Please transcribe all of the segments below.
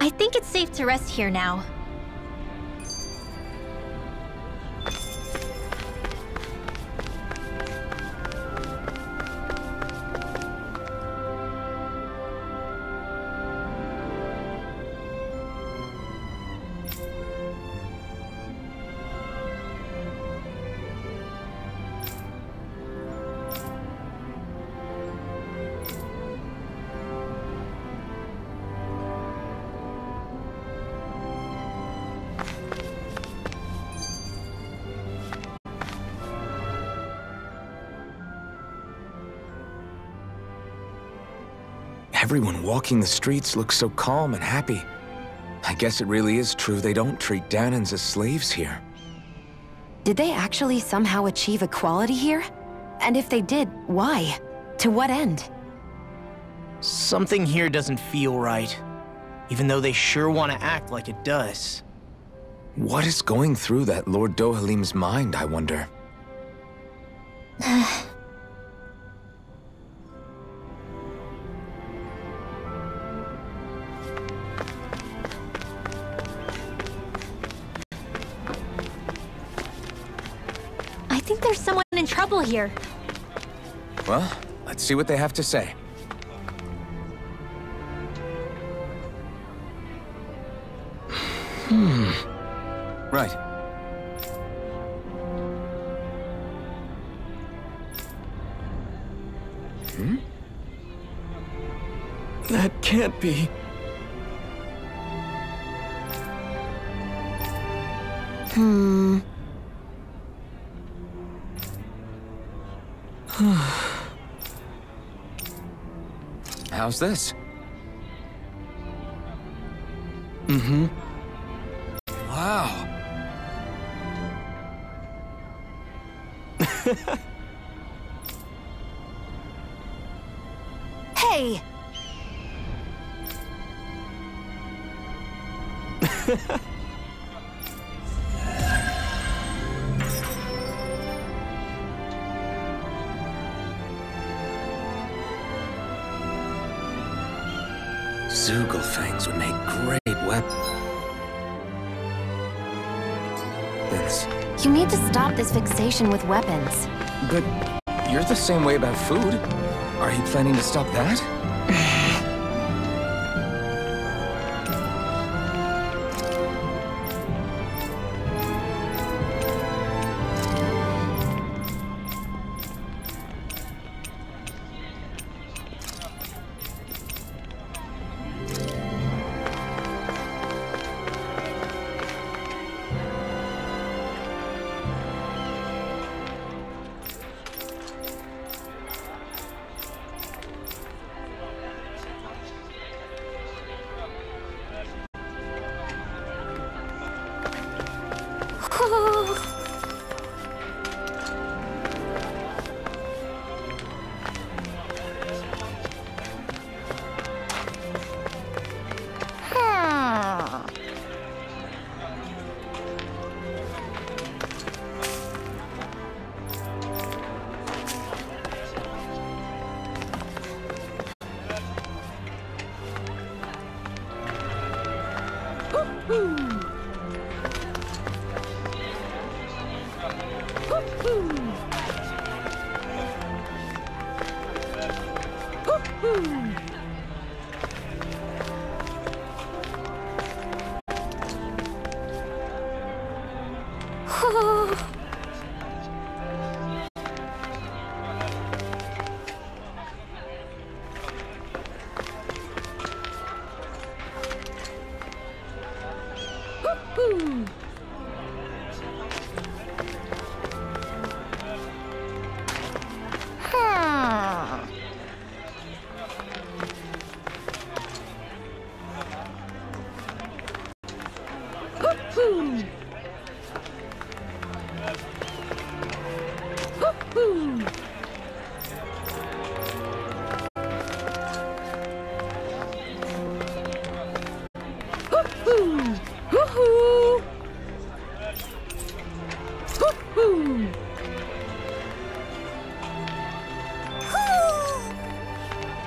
I think it's safe to rest here now. Everyone walking the streets looks so calm and happy. I guess it really is true they don't treat Danans as slaves here. Did they actually somehow achieve equality here? And if they did, why? To what end? Something here doesn't feel right, even though they sure want to act like it does. What is going through that Lord Dohalim's mind, I wonder? I think there's someone in trouble here. Well, let's see what they have to say. Right. That can't be. How's this? Wow. Hey! Zugelfangs would make great weapons. You need to stop this fixation with weapons. But you're the same way about food. Are you planning to stop that?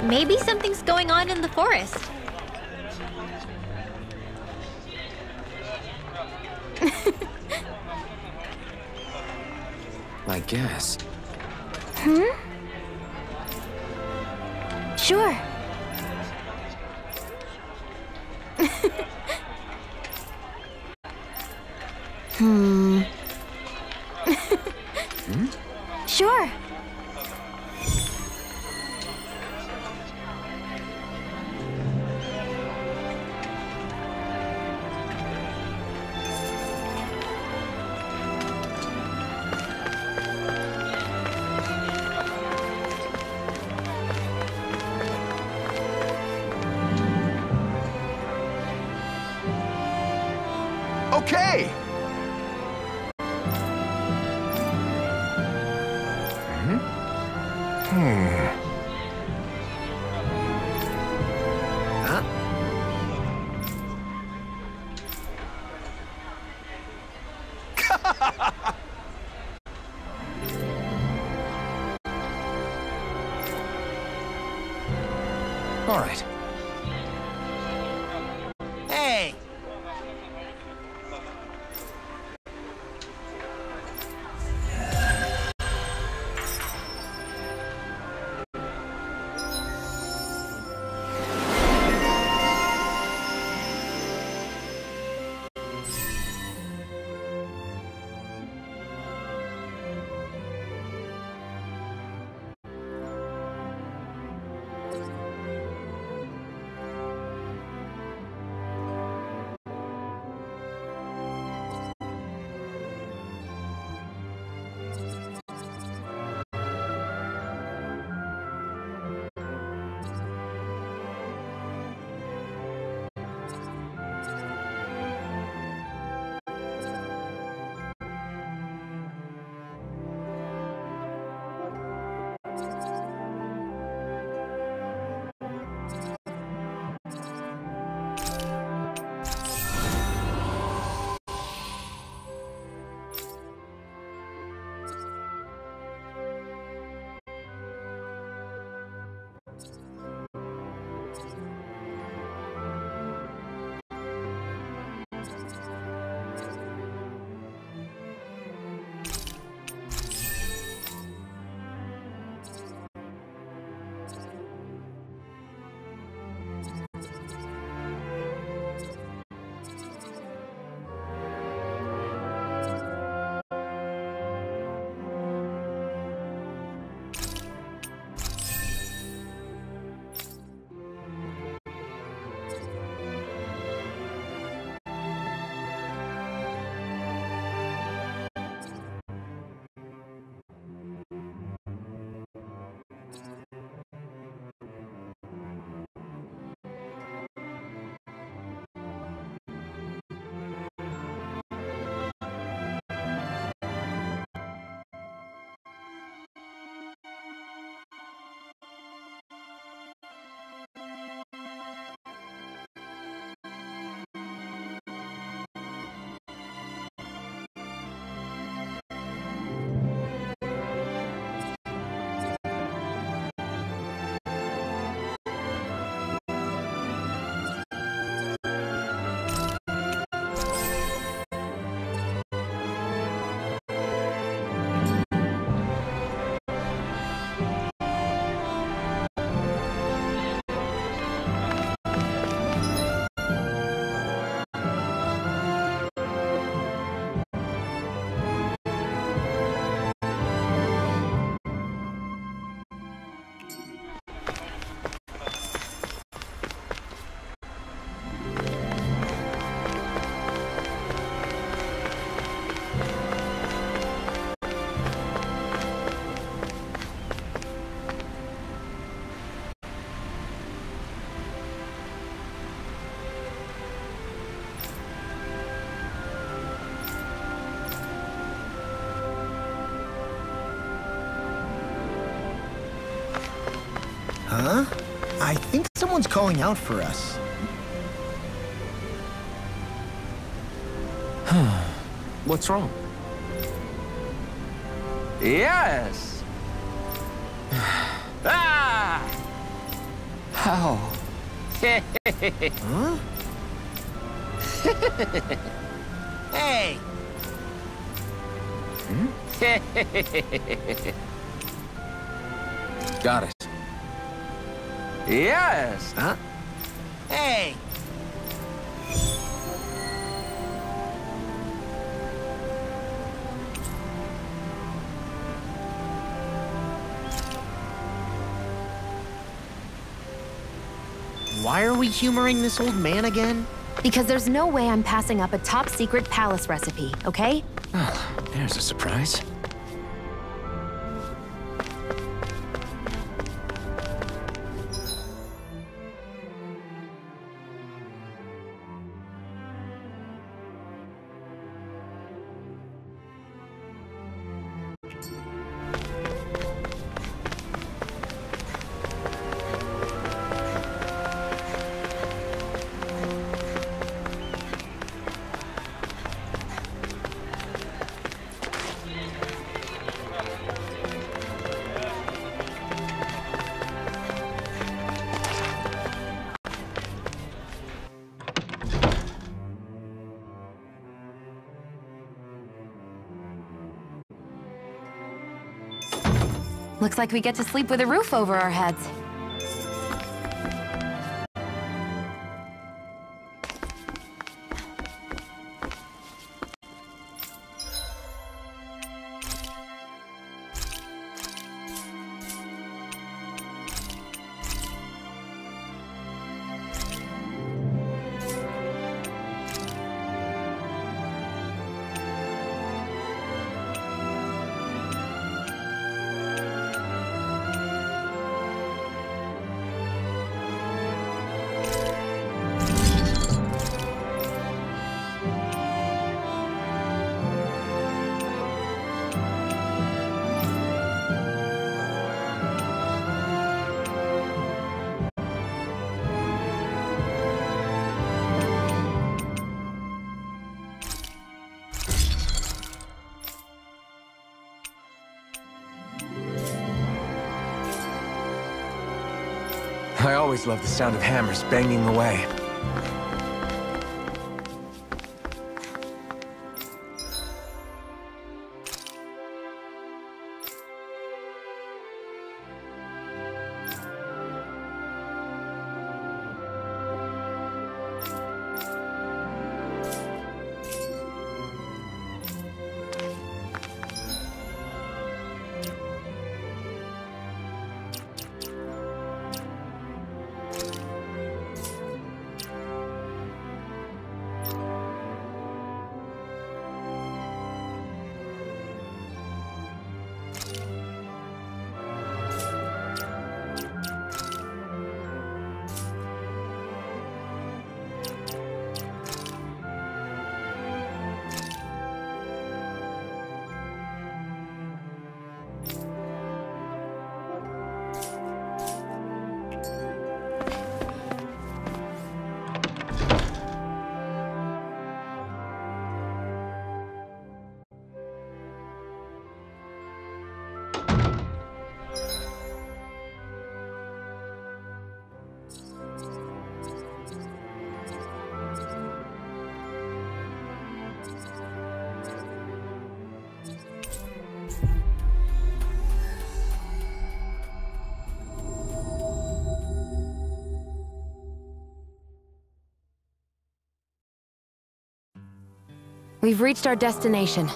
Maybe something's going on in the forest. I guess. Sure. Sure. Okay! All right. Hey! Huh? I think someone's calling out for us. What's wrong? Yes! Ah! How? Huh? Hey! Got it. Yes. Huh? Hey! Why are we humoring this old man again? Because there's no way I'm passing up a top-secret palace recipe, okay? Oh, there's a surprise. Looks like we get to sleep with a roof over our heads. I always love the sound of hammers banging away. We've reached our destination.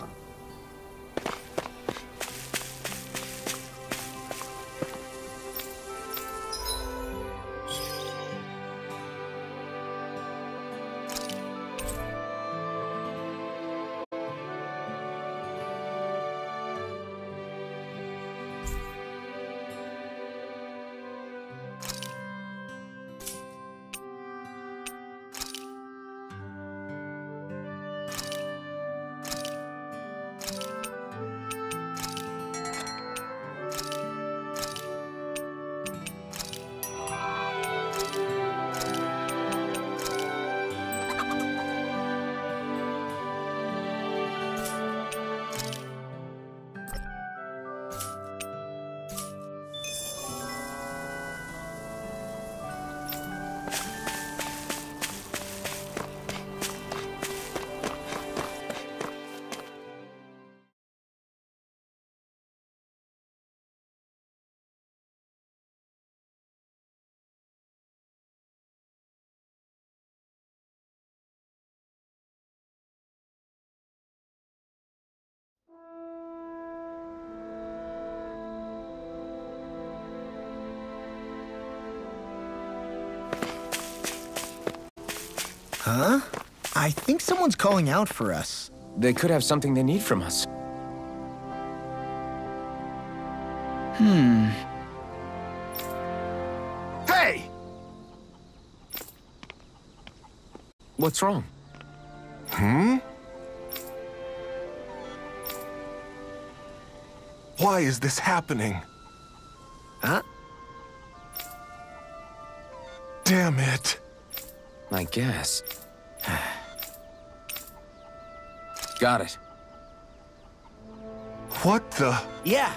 Huh? I think someone's calling out for us. They could have something they need from us. Hey! What's wrong? Why is this happening? Huh? Damn it. I guess. Got it. What the? Yeah.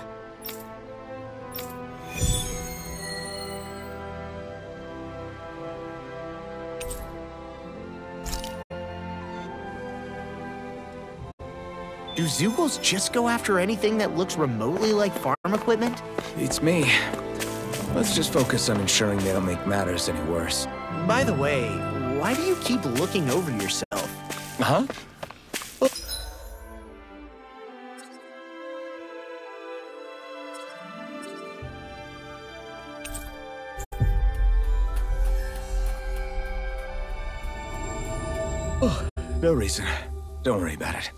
Do Zeugles just go after anything that looks remotely like farm equipment? It's me. Let's just focus on ensuring they don't make matters any worse. By the way, why do you keep looking over yourself? Huh? Oh, no reason. Don't worry about it.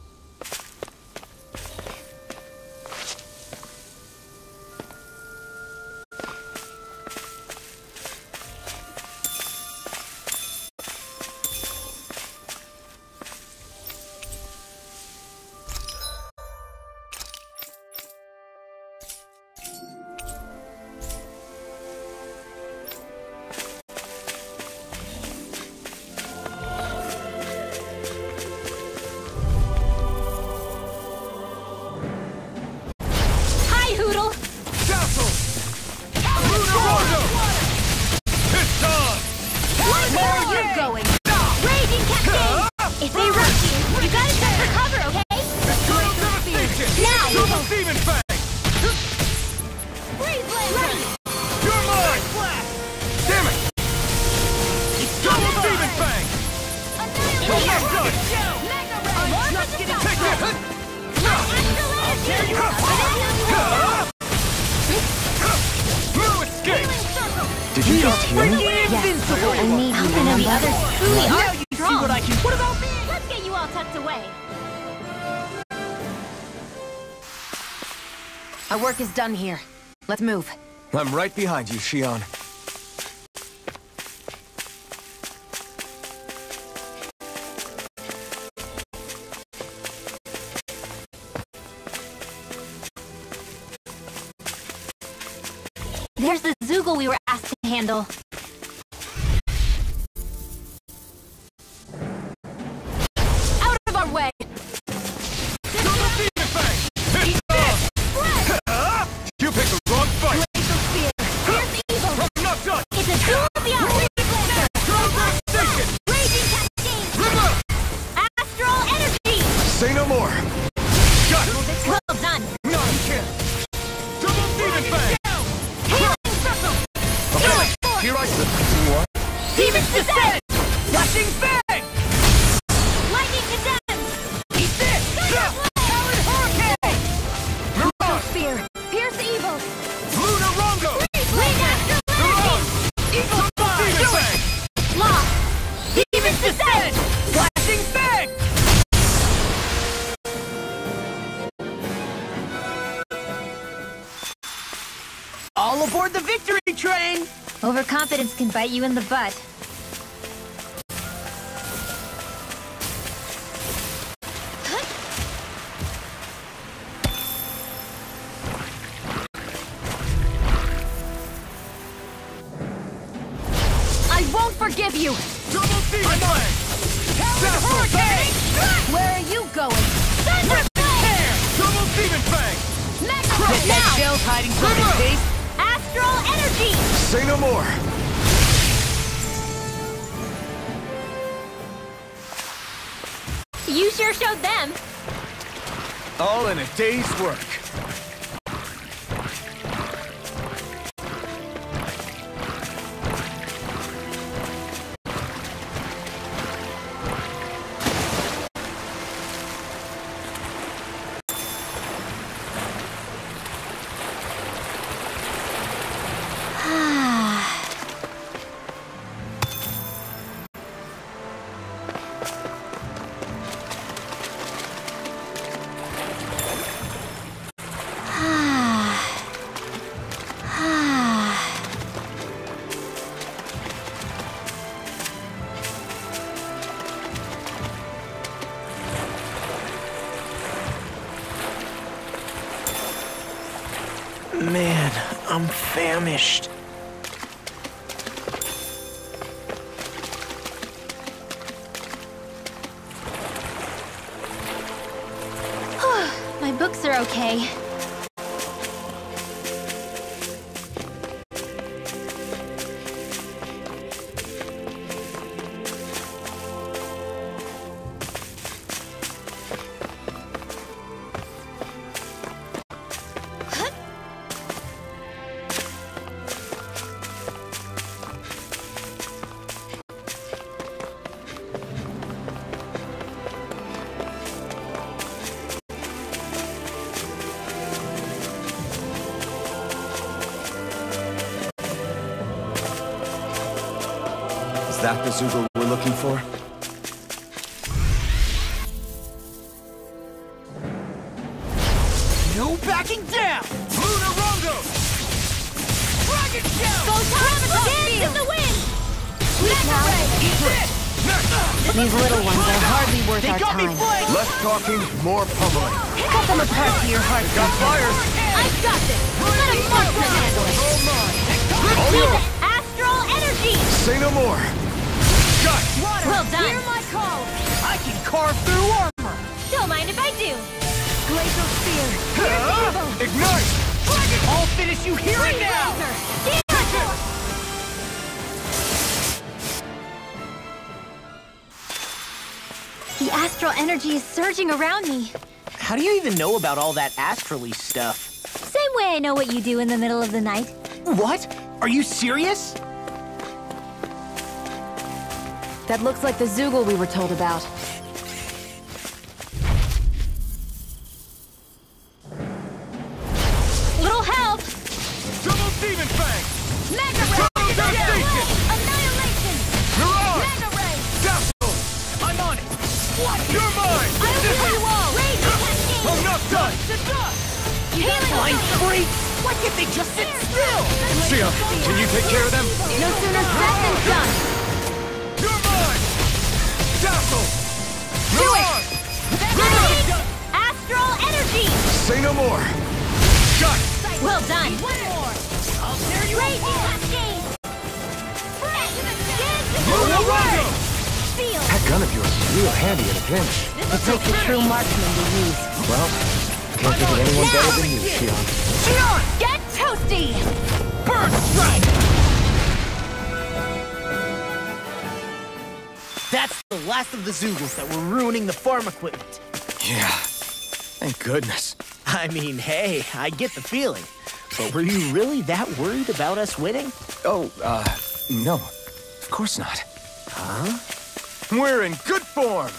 Did you just hear me? Yes, I need you, The remember? others truly Now are you see strong. what I can... What about me? Let's get you all tucked away. Our work is done here. Let's move. I'm right behind you, Shion. There's the Zeugle we were asked to handle. Out of our way! You picked the wrong fight! Here's evil! I'm not done! It's a duel of the outlaws! Raging cascade! Astral energy! Say no more! Got it! Well done! No, you can't! Double demon fang! Healing circle! Here I sit! What? Demon's descent! Flashing fang! Lightning condemned! Eat this! Talon hurricane! Mirage! Spear! Pierce evil! Lunar Rongo! Blade astral energy! Eagle demon fang! Lock! Demon's descent! Flashing fang! All aboard the victory train! Overconfidence can bite you in the butt. I won't forgive you! Double demon fang! Talon hurricane! Where are you going? Thunderflame! Double demon fang! Magma now! Shell's hiding something, Face. Astral energy! Say no more! You sure showed them. All in a day's work. I'm famished. My books are okay. Is that the Zoogle we're looking for? No backing down! Lunarongo! Dragon Shell! Dance in the wind! These little ones are hardly worth They our got me time. flanked! Less talking, more pummeling. Cut them apart to your heart's Got content. fires! I've got this! Let a marksman handle it! All yours! Astral energy! Say no more! Shut! Well done! Hear my call! I can carve through armor! Don't mind if I do! Glacial Spear! Ignite! I'll finish you here and now! The astral energy is surging around me. How do you even know about all that astrally stuff? Same way I know what you do in the middle of the night. What? Are you serious? That looks like the Zoogle we were told about. Little help! Double Demon Fang! Mega Ray! Devastation! Annihilation! Mirage! Mega Ray! Dazzle! I'm on it! What? You're mine! I'll kill you all! Raging Cascade! I'm not done! To dust! Healing Blind System! freaks! Why can't they just sit still? Sia, can you take care of them? No sooner said than done! You're mine! Dazzle! Mirage! Radiant astral energy! Say no more! Shut! Well done! One more! I'll tear you apart! Cascade! Lunarongo! Feel! That gun of yours is real handy in a pinch. It takes a true marksman to use. Well, I can't think of anyone better than you, Shion. Shion! Get toasty! Bird strike! That's the last of the Zoogles that were ruining the farm equipment. Yeah. Thank goodness. I mean, hey, I get the feeling. But were you really that worried about us winning? Oh, no. Of course not. Huh? We're in good form!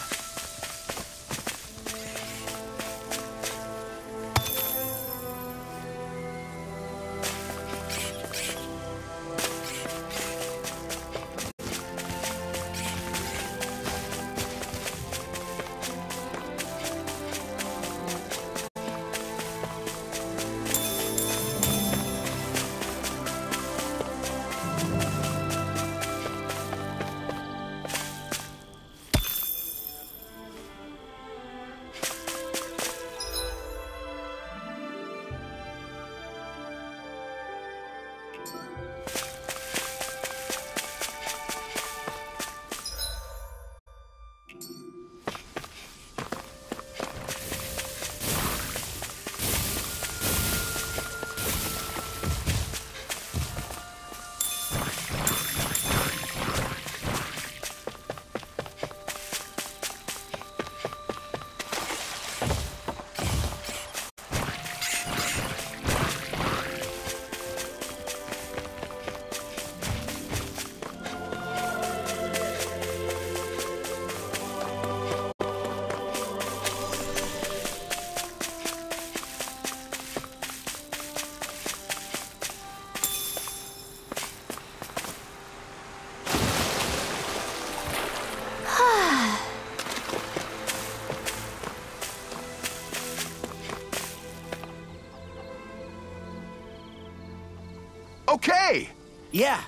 Okay! Yeah.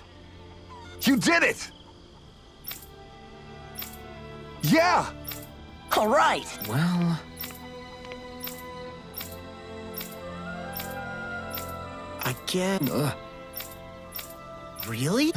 You did it! Yeah! All right. Well, I guess... Really?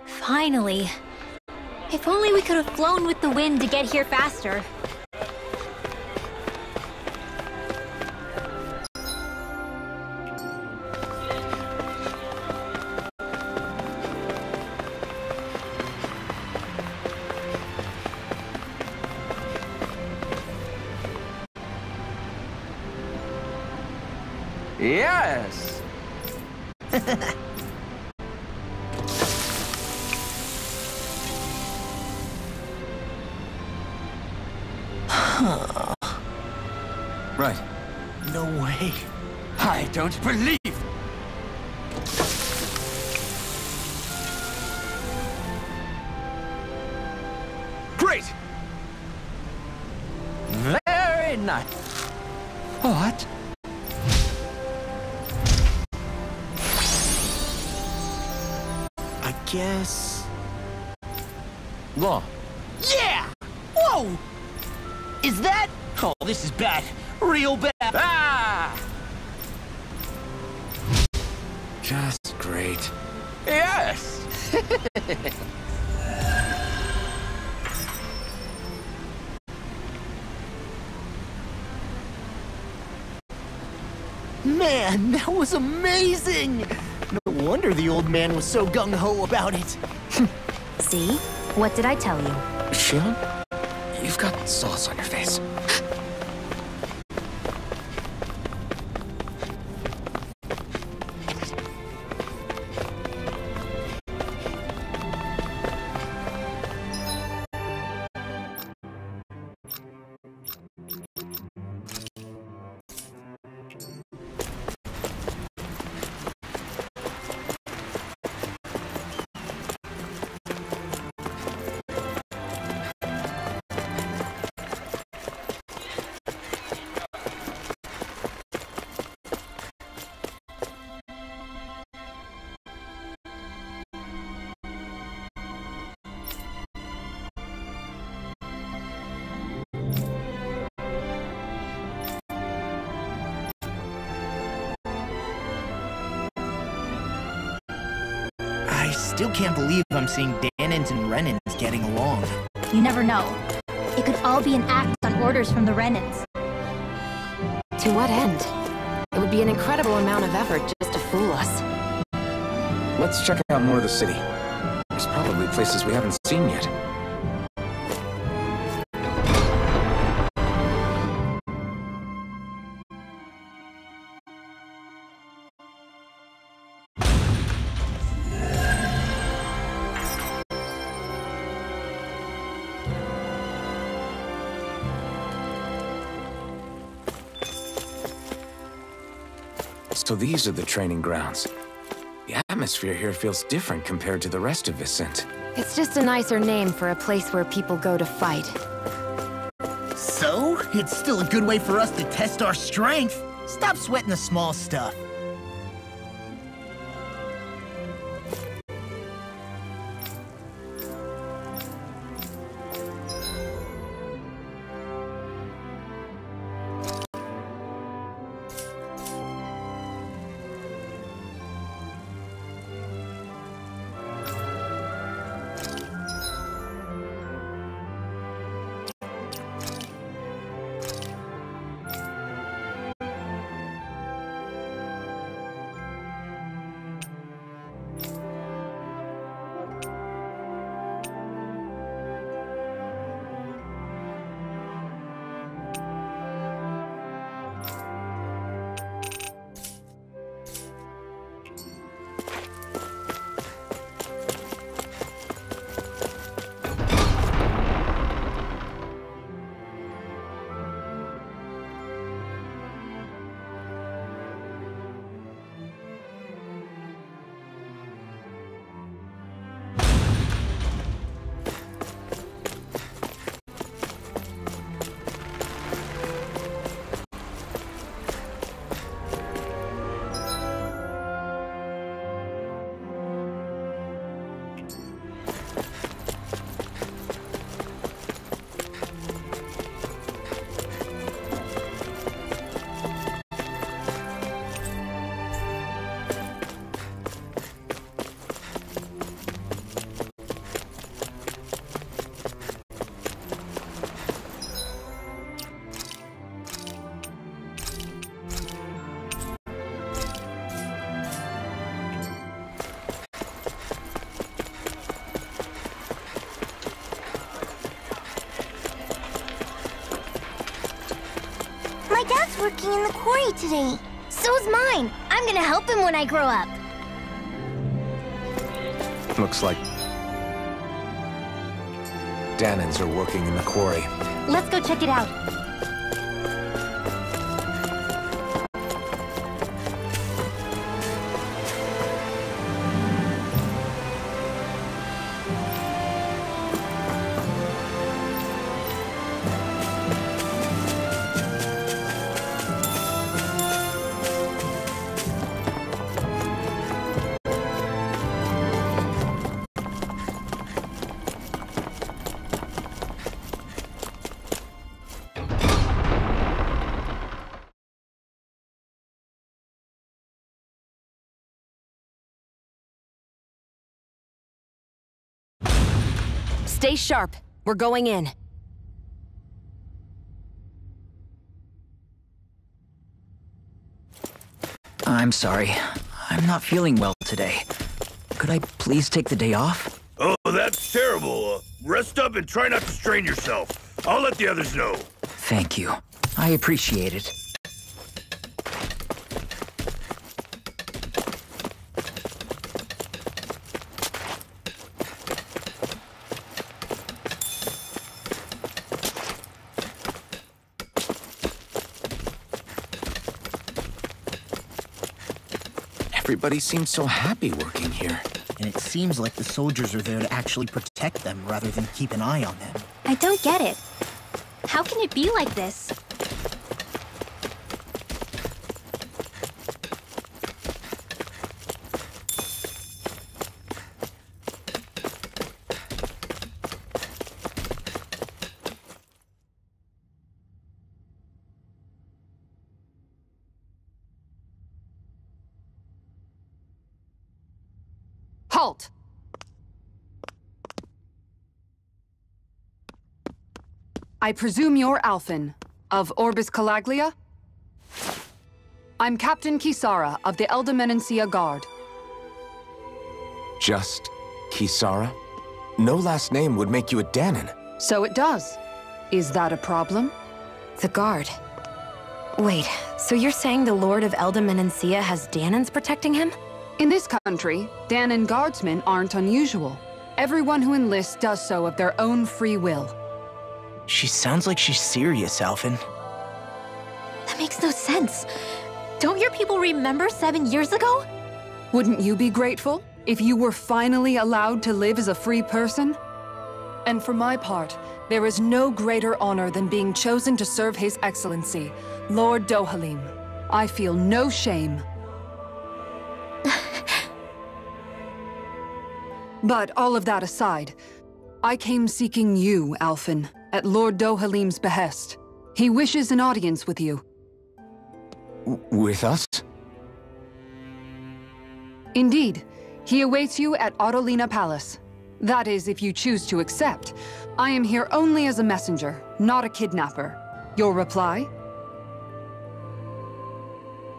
Finally. If only we could have flown with the wind to get here faster. Yes! Right. No way. I don't believe... Great! Very nice. What? I guess... Law. Yeah! Whoa! Is that... Oh, this is bad. Real bad. Ah! Just great. Yes! Man, that was amazing! No wonder the old man was so gung-ho about it. See? What did I tell you? Shion, you've got sauce on your face. I still can't believe I'm seeing Danins and Renins getting along. You never know. It could all be an act on orders from the Renins. To what end? It would be an incredible amount of effort just to fool us. Let's check out more of the city. There's probably places we haven't seen yet. So these are the training grounds. The atmosphere here feels different compared to the rest of Vicent. It's just a nicer name for a place where people go to fight. So, it's still a good way for us to test our strength. Stop sweating the small stuff. My dad's working in the quarry today. So's mine. I'm gonna help him when I grow up. Looks like Danans are working in the quarry. Let's go check it out. Stay sharp. We're going in. I'm sorry. I'm not feeling well today. Could I please take the day off? Oh, that's terrible. Rest up and try not to strain yourself. I'll let the others know. Thank you. I appreciate it. Everybody seems so happy working here. And it seems like the soldiers are there to actually protect them rather than keep an eye on them. I don't get it. How can it be like this? Halt! I presume you're Alphen, of Orbis Calaglia? I'm Captain Kisara of the Eldermenencia Guard. Just Kisara? No last name would make you a Danan. So it does. Is that a problem? The guard. Wait, so you're saying the Lord of Eldermenencia has Danans protecting him? In this country, Danan guardsmen aren't unusual. Everyone who enlists does so of their own free will. She sounds like she's serious, Alphen. That makes no sense. Don't your people remember 7 years ago? Wouldn't you be grateful if you were finally allowed to live as a free person? And for my part, there is no greater honor than being chosen to serve His Excellency, Lord Dohalim. I feel no shame. But all of that aside, I came seeking you, Alphen, at Lord Dohalim's behest. He wishes an audience with you. With us? Indeed. He awaits you at Autolina Palace. That is, if you choose to accept. I am here only as a messenger, not a kidnapper. Your reply?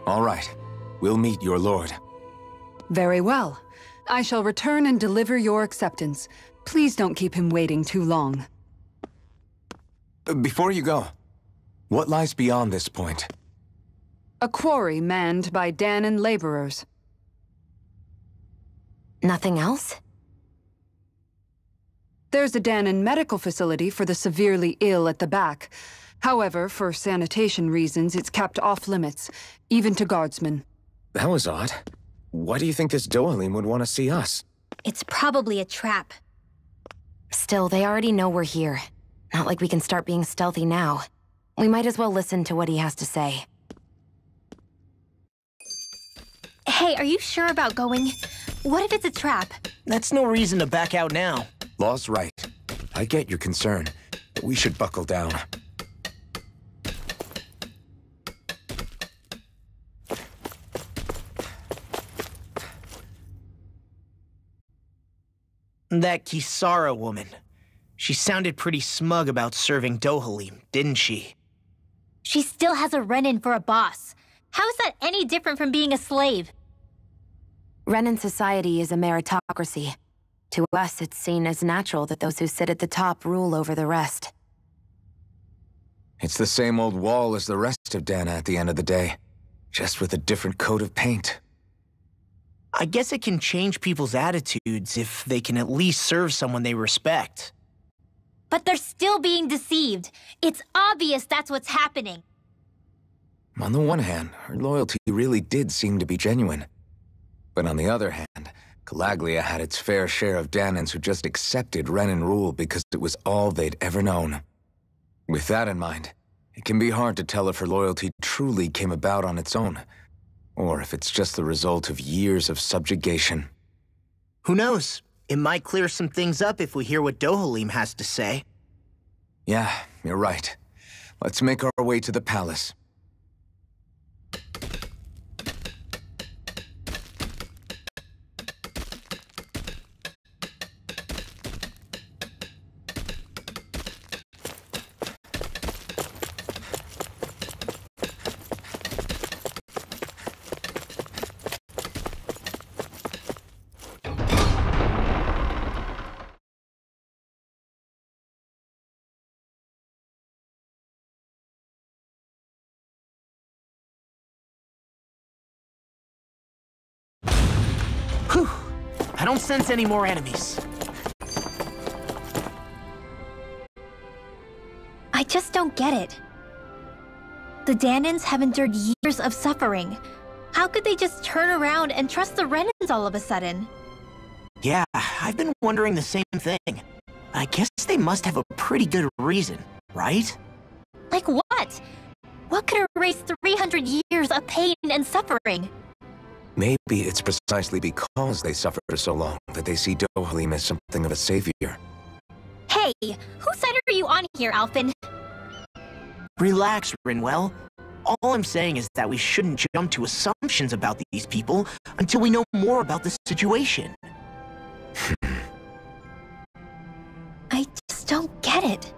All right. We'll meet your lord. Very well. I shall return and deliver your acceptance. Please don't keep him waiting too long. Before you go, what lies beyond this point? A quarry manned by Danan laborers. Nothing else? There's a Danan medical facility for the severely ill at the back. However, for sanitation reasons, it's kept off limits, even to guardsmen. That was odd. Why do you think this Dohalim would want to see us? It's probably a trap. Still, they already know we're here. Not like we can start being stealthy now. We might as well listen to what he has to say. Hey, are you sure about going? What if it's a trap? That's no reason to back out now. Law's right. I get your concern, but we should buckle down. That Kisara woman. She sounded pretty smug about serving Dohalim, didn't she? She still has a run-in for a boss. How is that any different from being a slave? Renan society is a meritocracy. To us, it's seen as natural that those who sit at the top rule over the rest. It's the same old wall as the rest of Dana at the end of the day, just with a different coat of paint. I guess it can change people's attitudes if they can at least serve someone they respect. But they're still being deceived. It's obvious that's what's happening. On the one hand, her loyalty really did seem to be genuine. But on the other hand, Calaglia had its fair share of Danans who just accepted Renan rule because it was all they'd ever known. With that in mind, it can be hard to tell if her loyalty truly came about on its own, or if it's just the result of years of subjugation. Who knows? It might clear some things up if we hear what Dohalim has to say. Yeah, you're right. Let's make our way to the palace. Whew! I don't sense any more enemies. I just don't get it. The Danans have endured years of suffering. How could they just turn around and trust the Renans all of a sudden? Yeah, I've been wondering the same thing. I guess they must have a pretty good reason, right? Like what? What could erase 300 years of pain and suffering? Maybe it's precisely because they suffered for so long that they see Dohalim as something of a savior. Hey, whose side are you on here, Alphen? Relax, Rinwell. All I'm saying is that we shouldn't jump to assumptions about these people until we know more about the situation. I just don't get it.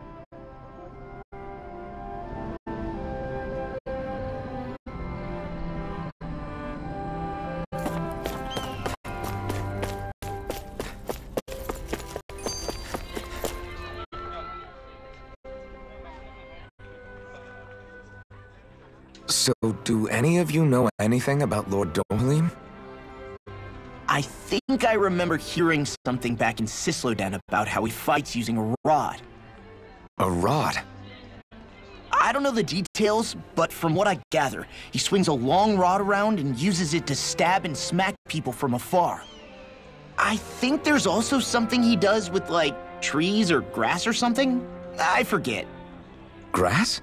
So, do any of you know anything about Lord Dohalim? I think I remember hearing something back in Sisloden about how he fights using a rod. A rod? I don't know the details, but from what I gather, he swings a long rod around and uses it to stab and smack people from afar. I think there's also something he does with, like, trees or grass or something? I forget. Grass?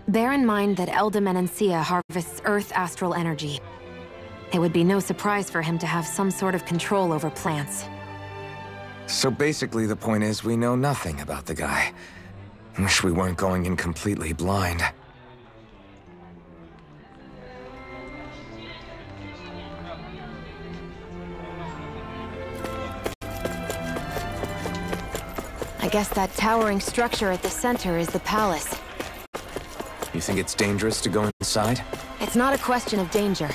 Bear in mind that Eldam Menancia harvests Earth astral energy. It would be no surprise for him to have some sort of control over plants. So basically the point is we know nothing about the guy. Wish we weren't going in completely blind. I guess that towering structure at the center is the palace. You think it's dangerous to go inside? It's not a question of danger.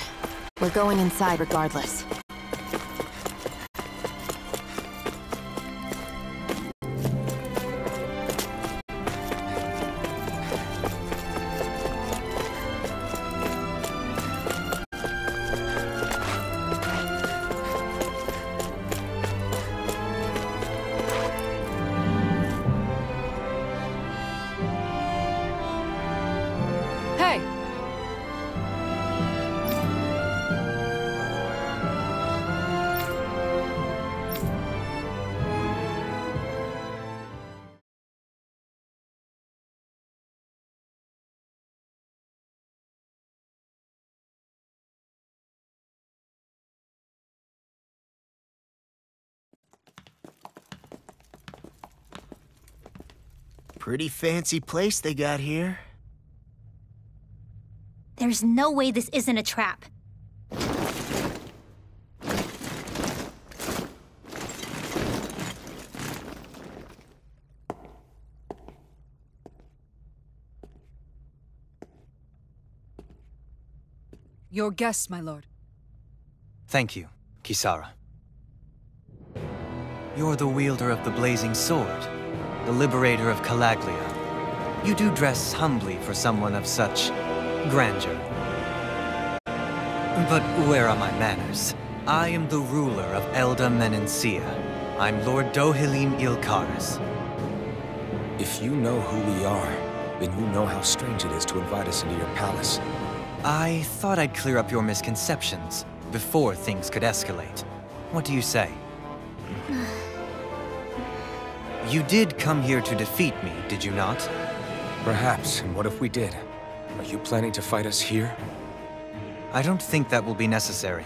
We're going inside regardless. Hey! Pretty fancy place they got here. There's no way this isn't a trap. Your guests, my lord. Thank you, Kisara. You're the wielder of the blazing sword, the liberator of Calaglia. You do dress humbly for someone of such grandeur. But where are my manners? I am the ruler of Elda Menencia. I'm Lord Dohalim Ilkaris. If you know who we are, then you know how strange it is to invite us into your palace. I thought I'd clear up your misconceptions before things could escalate. What do you say? You did come here to defeat me, did you not? Perhaps, and what if we did? Are you planning to fight us here? I don't think that will be necessary.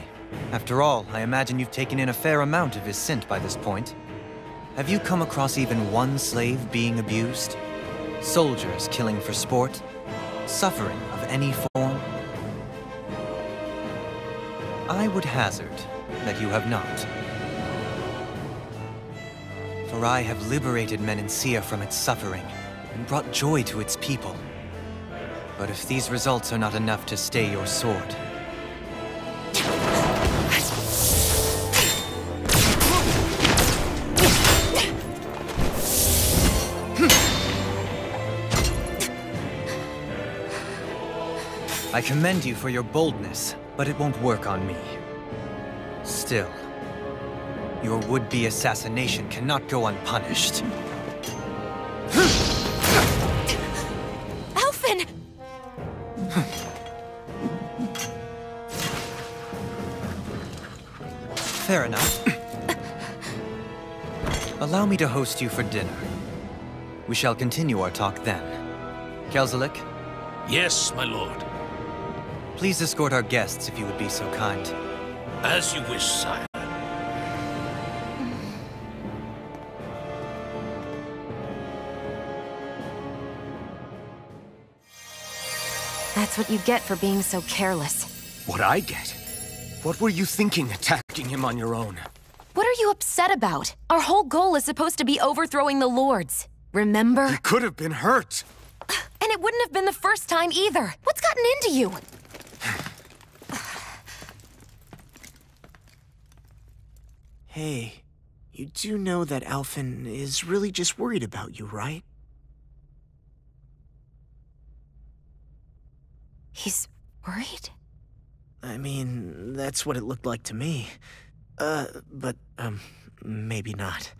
After all, I imagine you've taken in a fair amount of his scent by this point. Have you come across even one slave being abused? Soldiers killing for sport? Suffering of any form? I would hazard that you have not. For I have liberated Menencia from its suffering and brought joy to its people. But if these results are not enough to stay your sword... I commend you for your boldness, but it won't work on me. Still, your would-be assassination cannot go unpunished. Alphen! Fair enough. Allow me to host you for dinner. We shall continue our talk then. Kelzelik? Yes, my lord. Please escort our guests if you would be so kind. As you wish, sire. That's what you get for being so careless. What I get? What were you thinking, attacking him on your own? What are you upset about? Our whole goal is supposed to be overthrowing the Lords. Remember? He could have been hurt. And it wouldn't have been the first time either. What's gotten into you? Hey, you do know that Alphen is really just worried about you, right? He's worried? I mean, that's what it looked like to me. But maybe not.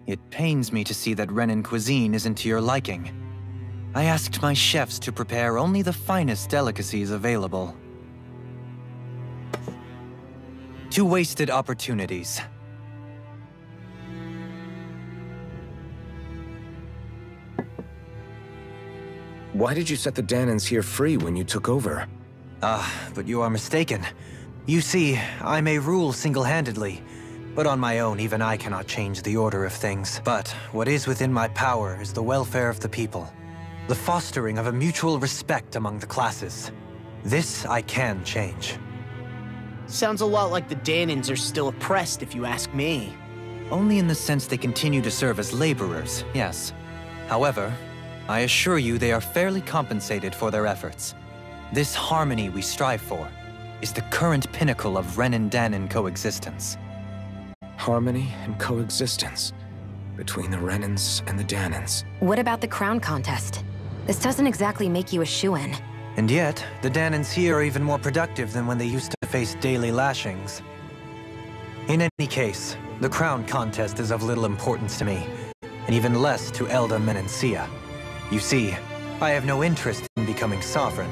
It pains me to see that Renan cuisine isn't to your liking. I asked my chefs to prepare only the finest delicacies available. 2 wasted opportunities. Why did you set the Danans here free when you took over? But you are mistaken. You see, I may rule single-handedly, but on my own, even I cannot change the order of things. But what is within my power is the welfare of the people, the fostering of a mutual respect among the classes. This I can change. Sounds a lot like the Danans are still oppressed, if you ask me. Only in the sense they continue to serve as laborers, yes. However, I assure you they are fairly compensated for their efforts. This harmony we strive for is the current pinnacle of Renin-Danin coexistence. Harmony and coexistence between the Renins and the Danins. What about the crown contest? This doesn't exactly make you a shoo-in. And yet, the Danins here are even more productive than when they used to face daily lashings. In any case, the crown contest is of little importance to me, and even less to Elda Menencia. You see, I have no interest in becoming sovereign.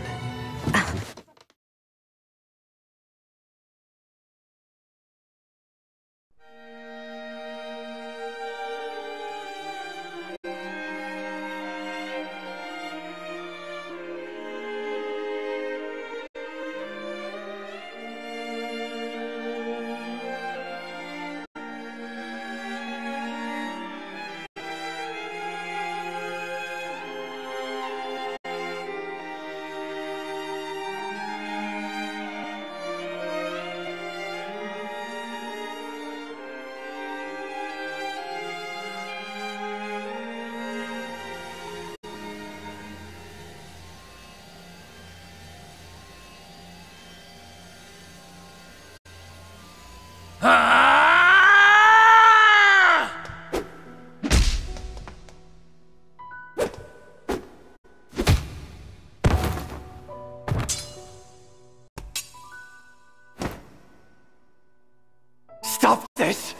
Stop this!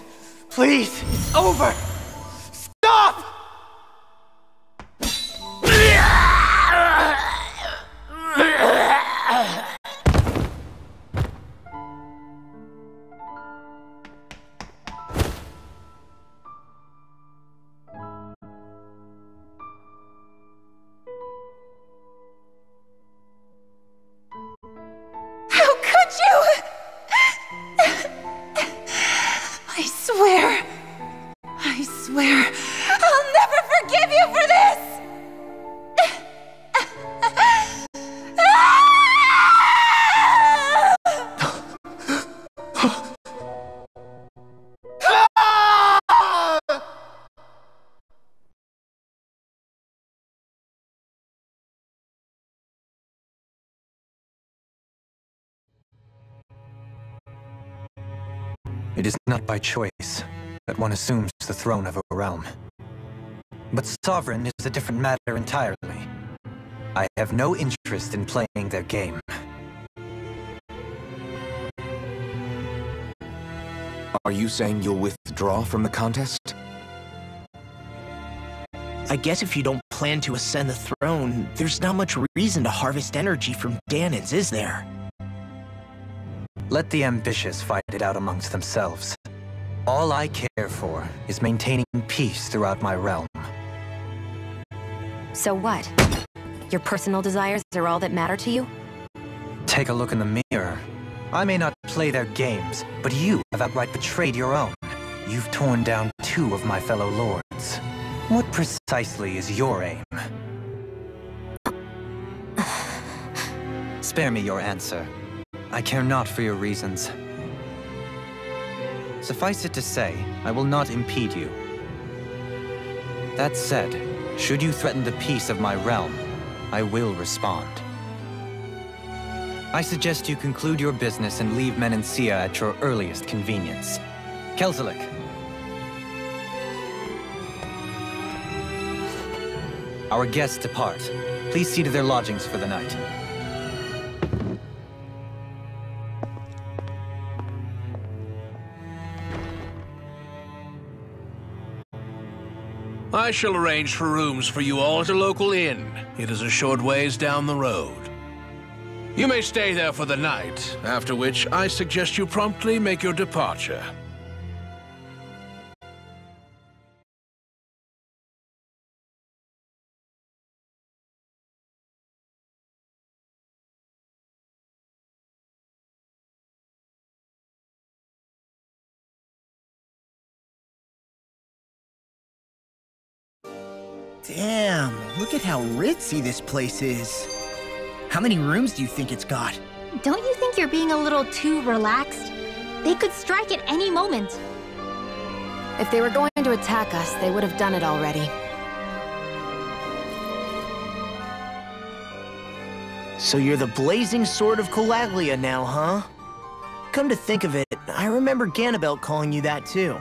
Please! It's over! Stop! How could you? I swear, I'll never forgive you for this! It is not by choice that one assumes the throne of a realm. But sovereign is a different matter entirely. I have no interest in playing their game. Are you saying you'll withdraw from the contest? I guess if you don't plan to ascend the throne, there's not much reason to harvest energy from Danins, is there? Let the ambitious fight it out amongst themselves. All I care for is maintaining peace throughout my realm. So what? Your personal desires are all that matter to you? Take a look in the mirror. I may not play their games, but you have outright betrayed your own. You've torn down 2 of my fellow lords. What precisely is your aim? Spare me your answer. I care not for your reasons. Suffice it to say, I will not impede you. That said, should you threaten the peace of my realm, I will respond. I suggest you conclude your business and leave Menencia at your earliest convenience. Kelzelik. Our guests depart. Please see to their lodgings for the night. I shall arrange for rooms for you all at a local inn. It is a short ways down the road. You may stay there for the night, after which I suggest you promptly make your departure. Damn, look at how ritzy this place is. How many rooms do you think it's got? Don't you think you're being a little too relaxed? They could strike at any moment. If they were going to attack us, they would have done it already. So you're the blazing sword of Calaglia now, huh? Come to think of it, I remember Ganabelt calling you that too.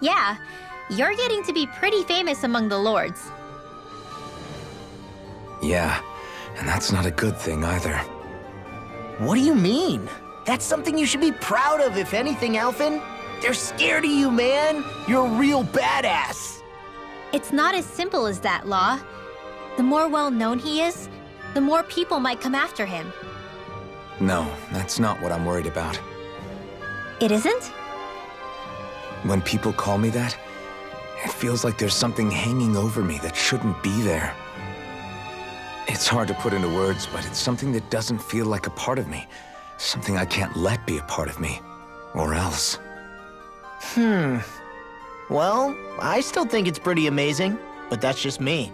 Yeah, you're getting to be pretty famous among the lords. Yeah, and that's not a good thing either. What do you mean? That's something you should be proud of, if anything, Alphen. They're scared of you, man. You're a real badass. It's not as simple as that, Law. The more well-known he is, the more people might come after him. No, that's not what I'm worried about. It isn't? When people call me that, it feels like there's something hanging over me that shouldn't be there. It's hard to put into words, but it's something that doesn't feel like a part of me. Something I can't let be a part of me. Or else. Well, I still think it's pretty amazing, but that's just me.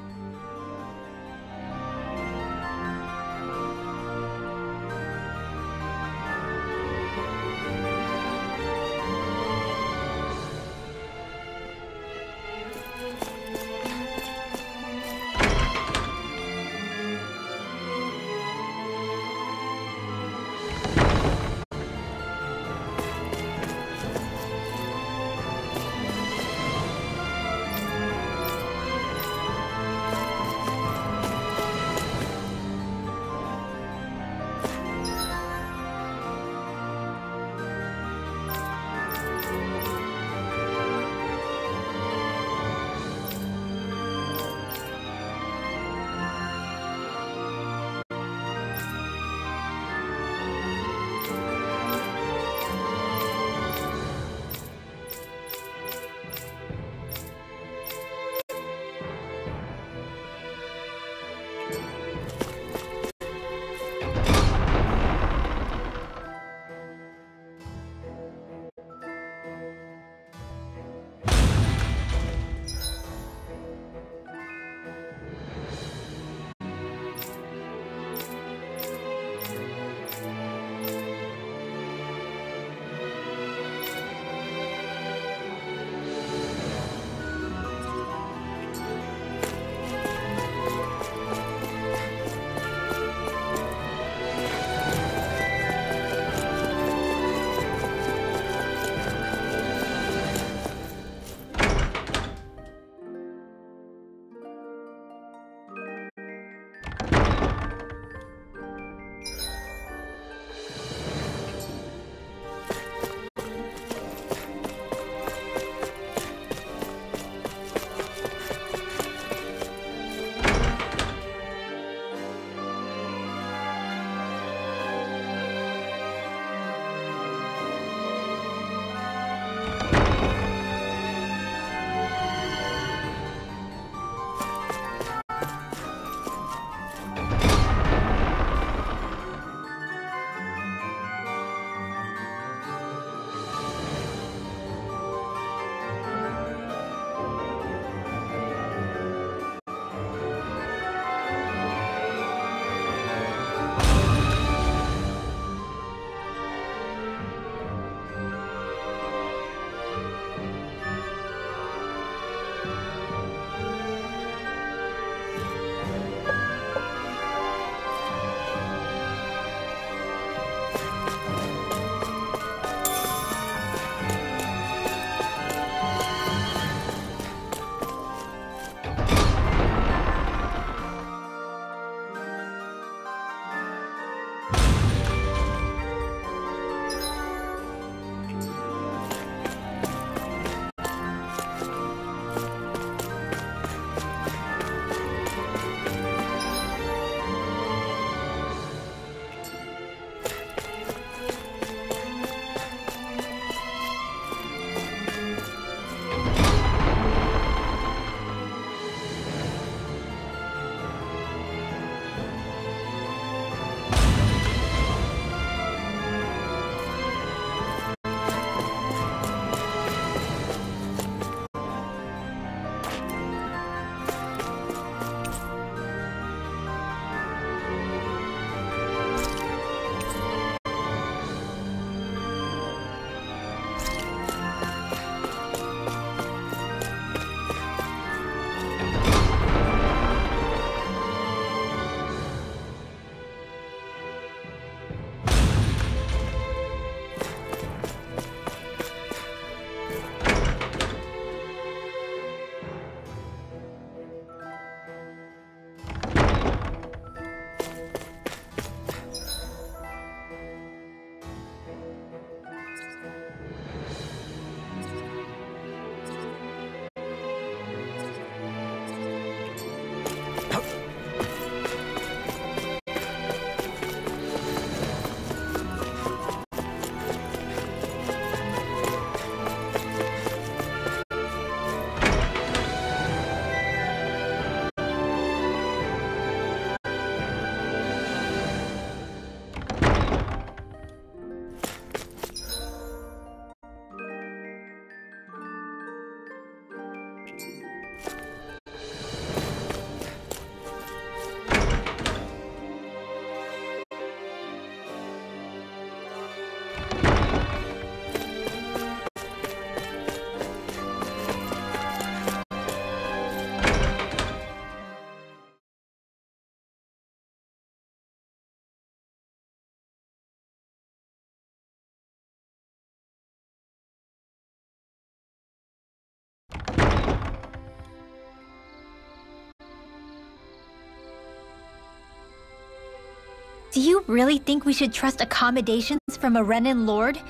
Do you really think we should trust accommodations from a Renan Lord?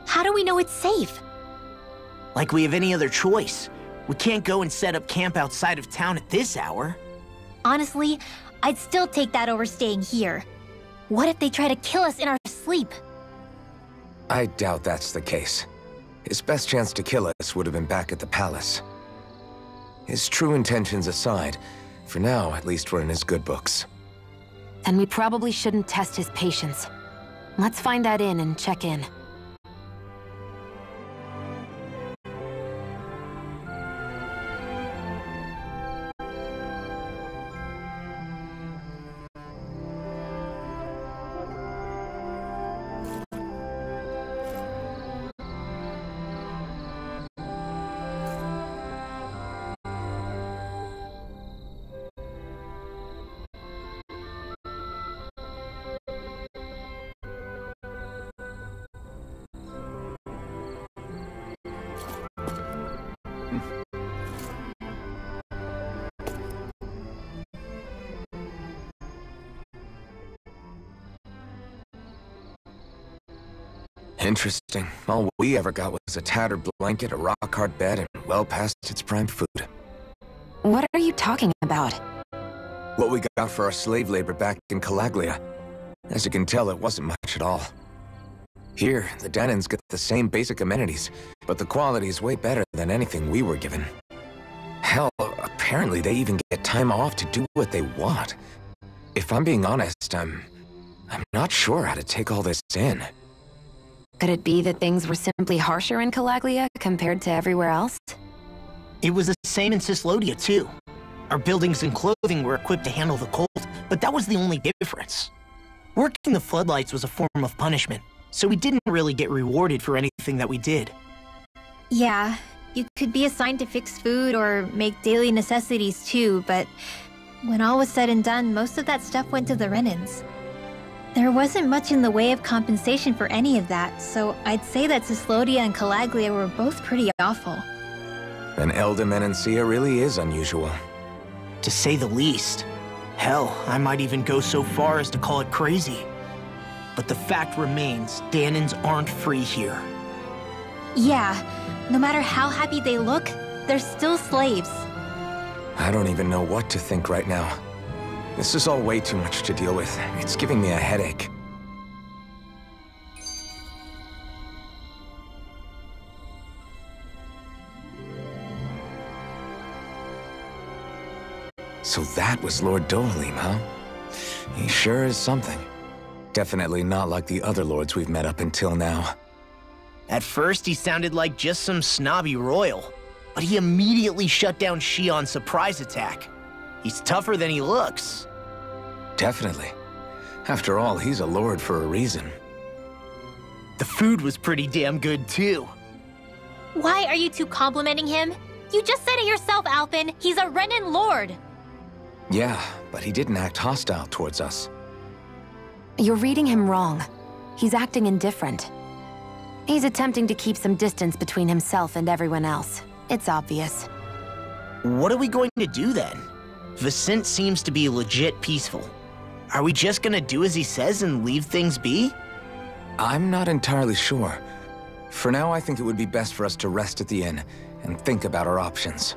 How do we know it's safe? Like we have any other choice. We can't go and set up camp outside of town at this hour. Honestly, I'd still take that over staying here. What if they try to kill us in our sleep? I doubt that's the case. His best chance to kill us would have been back at the palace. His true intentions aside, for now, at least we're in his good books. Then we probably shouldn't test his patience. Let's find that inn and check in. Interesting. All we ever got was a tattered blanket, a rock-hard bed, and well past its prime food. What are you talking about? What we got for our slave labor back in Calaglia. As you can tell, it wasn't much at all. Here, the Danans get the same basic amenities, but the quality is way better than anything we were given. Hell, apparently they even get time off to do what they want. If I'm being honest, I'm not sure how to take all this in. Could it be that things were simply harsher in Calaglia compared to everywhere else? It was the same in Cislodia, too. Our buildings and clothing were equipped to handle the cold, but that was the only difference. Working the floodlights was a form of punishment, so we didn't really get rewarded for anything that we did. Yeah, you could be assigned to fix food or make daily necessities too, but when all was said and done, most of that stuff went to the Renans. There wasn't much in the way of compensation for any of that, so I'd say that Cislodia and Calaglia were both pretty awful. An Elder Menancia really is unusual. To say the least. Hell, I might even go so far as to call it crazy. But the fact remains, Danans aren't free here. Yeah, no matter how happy they look, they're still slaves. I don't even know what to think right now. This is all way too much to deal with. It's giving me a headache. So that was Lord Dohalim, huh? He sure is something. Definitely not like the other lords we've met up until now. At first, he sounded like just some snobby royal, but he immediately shut down Shion's surprise attack. He's tougher than he looks. Definitely. After all, he's a lord for a reason. The food was pretty damn good, too. Why are you two complimenting him? You just said it yourself, Alphen. He's a Renan Lord. Yeah, but he didn't act hostile towards us. You're reading him wrong. He's acting indifferent. He's attempting to keep some distance between himself and everyone else. It's obvious. What are we going to do then? Vicente seems to be legit peaceful. Are we just gonna do as he says and leave things be? I'm not entirely sure. For now, I think it would be best for us to rest at the inn and think about our options.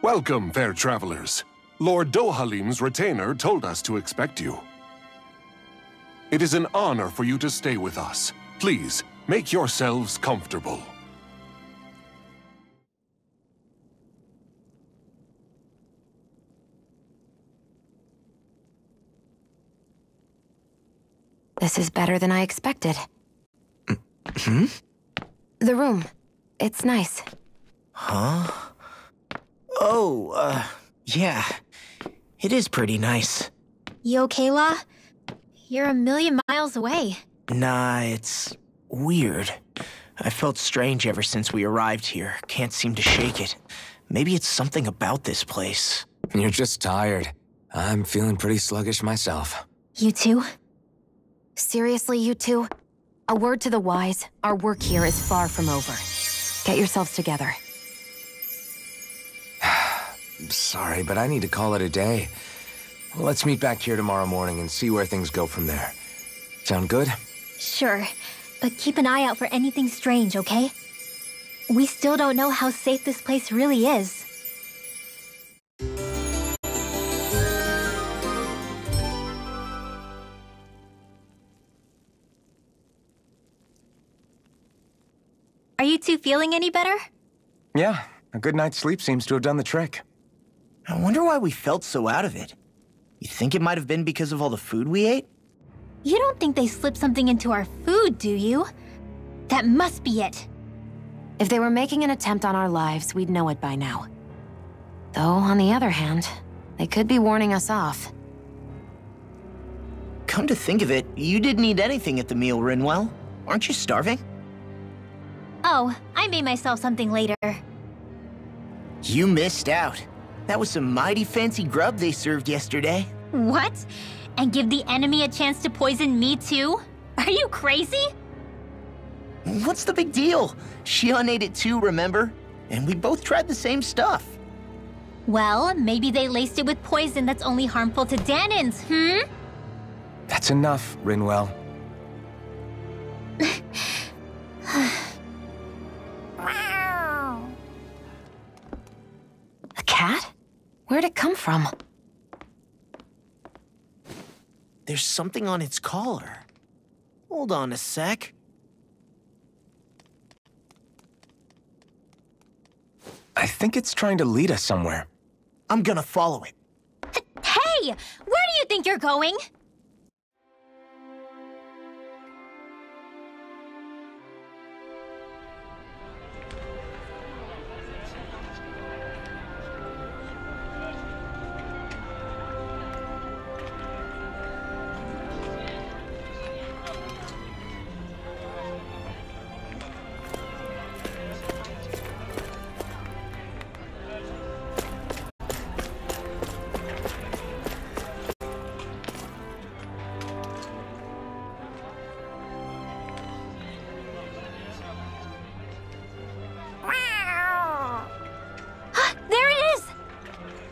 Welcome, fair travelers. Lord Dohalim's retainer told us to expect you. It is an honor for you to stay with us. Please, make yourselves comfortable. This is better than I expected. Hmm? The room. It's nice. Huh? Oh, yeah. It is pretty nice. You okay, La? You're a million miles away. Nah, it's weird. I felt strange ever since we arrived here. Can't seem to shake it. Maybe it's something about this place. You're just tired. I'm feeling pretty sluggish myself. You too? Seriously, you two? A word to the wise, our work here is far from over. Get yourselves together. Sorry, but I need to call it a day. Let's meet back here tomorrow morning and see where things go from there. Sound good? Sure, but keep an eye out for anything strange, okay? We still don't know how safe this place really is. Are you two feeling any better? Yeah, a good night's sleep seems to have done the trick. I wonder why we felt so out of it. You think it might have been because of all the food we ate? You don't think they slipped something into our food, do you? That must be it. If they were making an attempt on our lives, we'd know it by now. Though, on the other hand, they could be warning us off. Come to think of it, you didn't eat anything at the meal, Rinwell. Aren't you starving? Oh, I made myself something later. You missed out. That was some mighty fancy grub they served yesterday. What? And give the enemy a chance to poison me too? Are you crazy? What's the big deal? Shion ate it too, remember? And we both tried the same stuff. Well, maybe they laced it with poison that's only harmful to Danins, That's enough, Rinwell. A cat? Where'd it come from? There's something on its collar. Hold on a sec. I think it's trying to lead us somewhere. I'm gonna follow it. Hey! Where do you think you're going?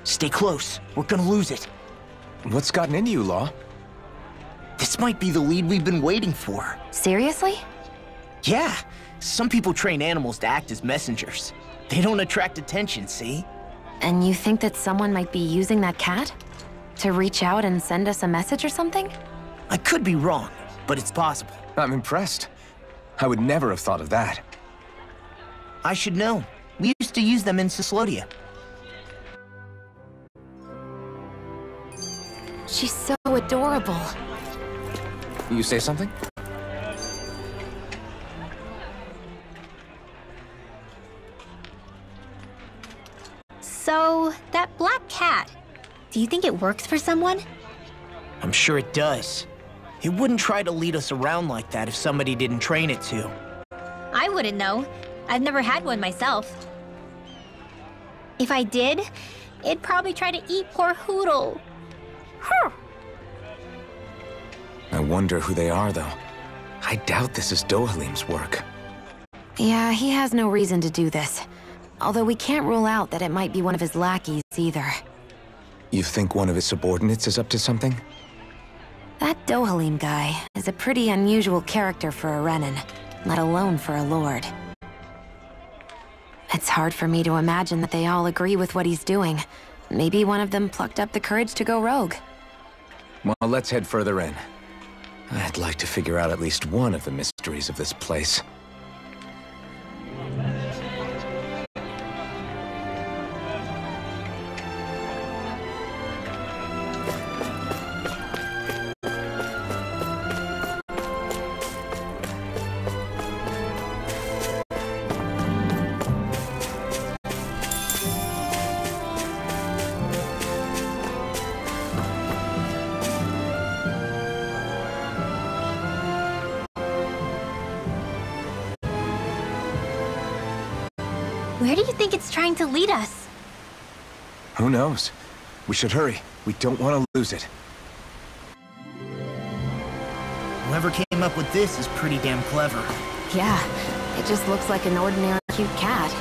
Stay close. We're gonna lose it. What's gotten into you, Law? This might be the lead we've been waiting for. Seriously? Yeah. Some people train animals to act as messengers. They don't attract attention, see? And you think that someone might be using that cat? To reach out and send us a message or something? I could be wrong, but it's possible. I'm impressed. I would never have thought of that. I should know. We used to use them in Cyslodia. She's so adorable. You say something? So, that black cat, do you think it works for someone? I'm sure it does. It wouldn't try to lead us around like that if somebody didn't train it to. I wouldn't know. I've never had one myself. If I did, it'd probably try to eat poor Hootle. I wonder who they are, though. I doubt this is Dohalim's work. Yeah, he has no reason to do this. Although we can't rule out that it might be one of his lackeys either. You think one of his subordinates is up to something? That Dohalim guy is a pretty unusual character for a Renin, let alone for a lord. It's hard for me to imagine that they all agree with what he's doing. Maybe one of them plucked up the courage to go rogue. Well, let's head further in. I'd like to figure out at least one of the mysteries of this place. Where do you think it's trying to lead us? Who knows? We should hurry. We don't want to lose it. Whoever came up with this is pretty damn clever. Yeah, it just looks like an ordinary cute cat.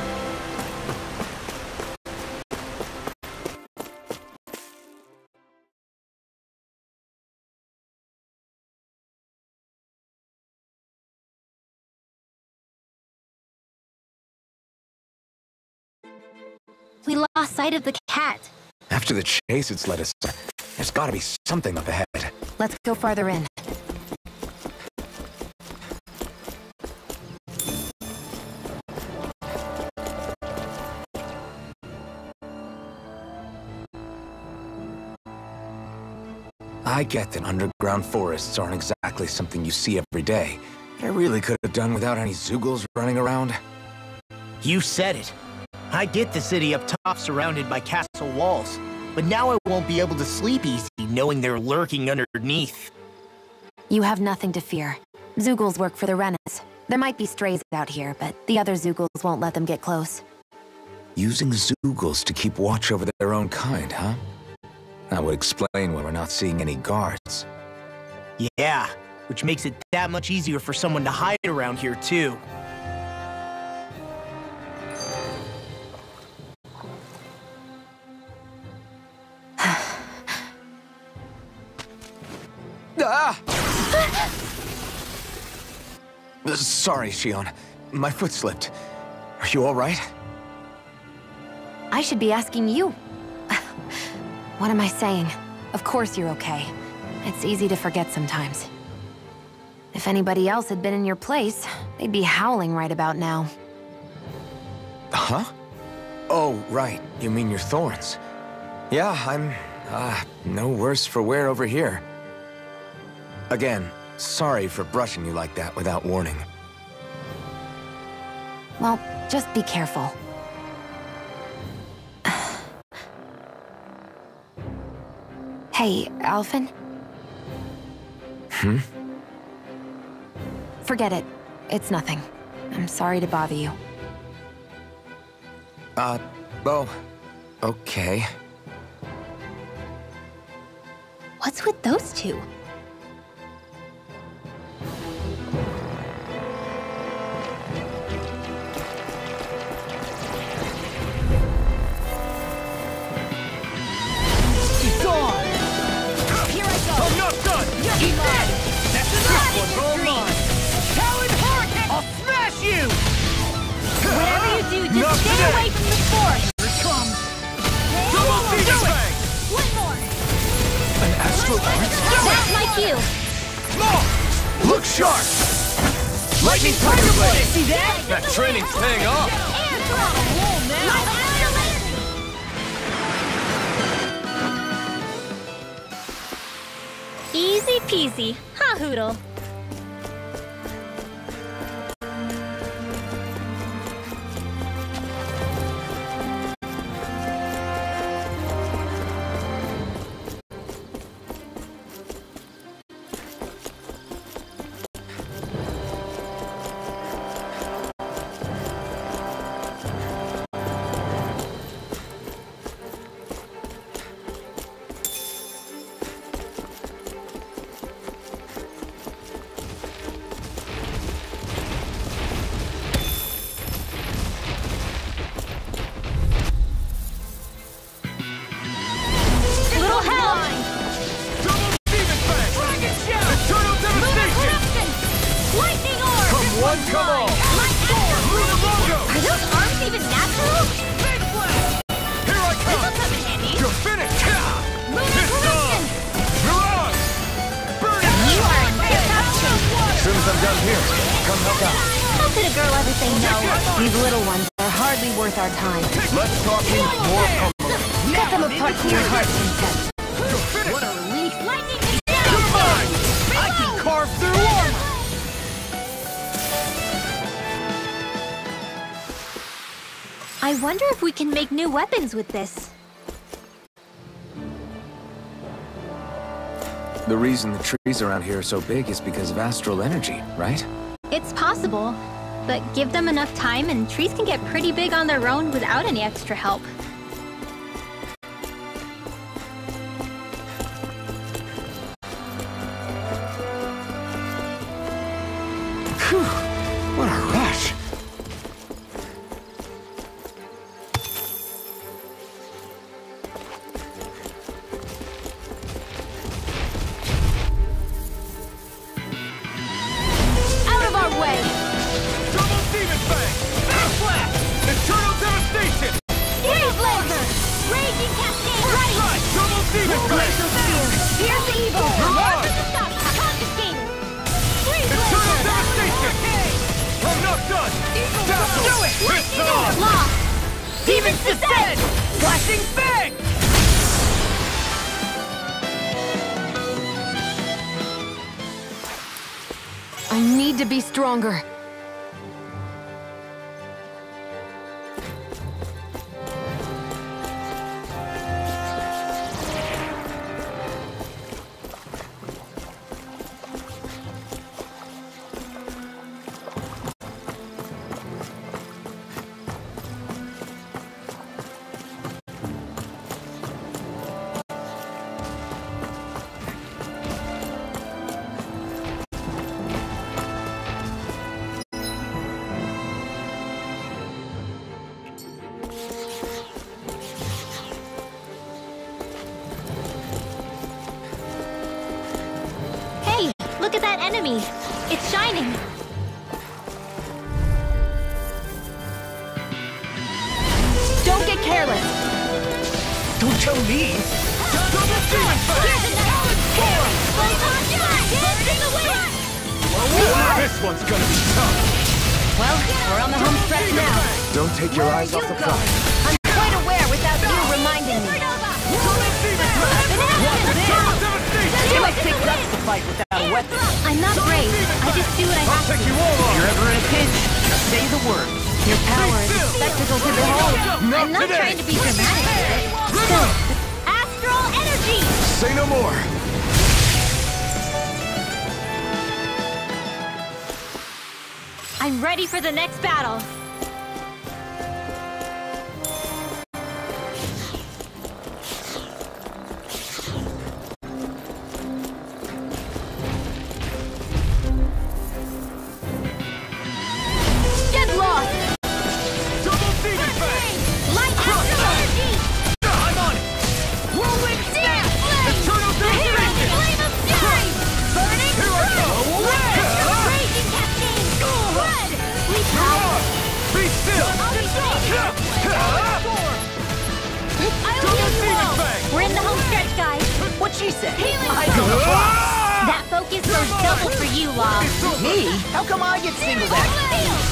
We lost sight of the cat. After the chase it's led us, there's gotta be something up ahead. Let's go farther in. I get that underground forests aren't exactly something you see every day. I really could have done without any Zeugles running around. You said it. I get the city up top surrounded by castle walls, but now I won't be able to sleep easy knowing they're lurking underneath. You have nothing to fear. Zeugles work for the Renans. There might be strays out here, but the other Zeugles won't let them get close. Using Zeugles to keep watch over their own kind, huh? That would explain why we're not seeing any guards. Yeah, which makes it that much easier for someone to hide around here, too. Ah! Sorry, Shion. My foot slipped. Are you all right? I should be asking you. What am I saying? Of course you're okay. It's easy to forget sometimes. If anybody else had been in your place, they'd be howling right about now. Huh? Oh, right. You mean your thorns. Yeah, I'm, no worse for wear over here. Again, sorry for brushing you like that without warning. Well, just be careful. Hey, Alphen? Hmm? Forget it. It's nothing. I'm sorry to bother you. Oh, okay. What's with those two? Whatever you do, just stay away from the force! Here it comes! Double Phoenix Bang! One more! An astral arc? That's my cue! Look sharp! Lightning Tiger Blade! See that? That training's paying off! And throw! Easy peasy. Ha hoodle. Lightning Orb! Come on! Light Orb! Are those arms even natural? girl ever say no? These little ones are hardly worth our time. Let's talk things more permanently. Cut them apart to your heart's content. What a relief! Lightning Come on! I can carve through armor! I wonder if we can make new weapons with this. The reason the trees around here are so big is because of astral energy, right? It's possible, but give them enough time and trees can get pretty big on their own without any extra help. Phew! What a rush! Out of our way! Double demon fang! Blast! Eternal devastation! Freeze laser! Raging cascade! Right! Double demon fang! Here's the evil! Confiscated! Freeze Eternal laser! devastation! I'm not done! Tassel! Do it! It's on! Lost! Demons descend! Flashing fang! I need to be stronger. Hey, look at that enemy! It's shining! Don't get careless. Don't tell me! Double demon fang! This one's gonna be tough! Well, we're on the home stretch now. Don't take your eyes off the prize. I'm quite aware without you reminding me. It might take guts to fight without a weapon. I'm not brave, I just do what I have to. Take you all If on! you're ever in a pinch, just say the word. Your power is a spectacle to behold. I'm not today. trying to be dramatic with it. Still, astral energy! Say no more! I'm ready for the next battle. Get lost! Double demon fang! Light astral energy! I'm on it! Whirlwind snap! Eternal devastation! Flame of fury! Burning Here I go! Raging cascade! Red! We power! Be still! I'll be strong! Double demon fang! We're in the home stretch, guys. What'd she say? Healing I spell. go far. That focus goes double for you, Law. Me? How come I get singled out?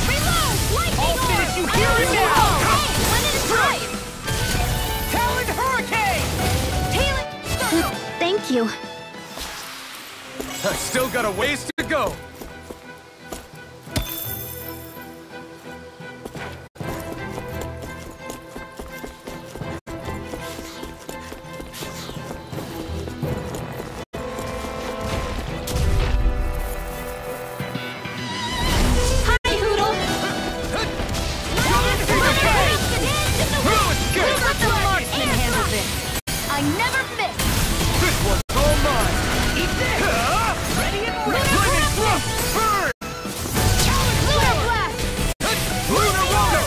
Reload! Lightning I'll finish you orb! here and now! Hey, one at a time! Talon Hurricane! Healing! Thank you. I still got a ways to go! Hi, Hoodle. We'll let the marksman handle this. I never miss! This one's all mine! Eat this! Ready and Lightning thrust! Burn! Lunar blast! Lunar Rondo!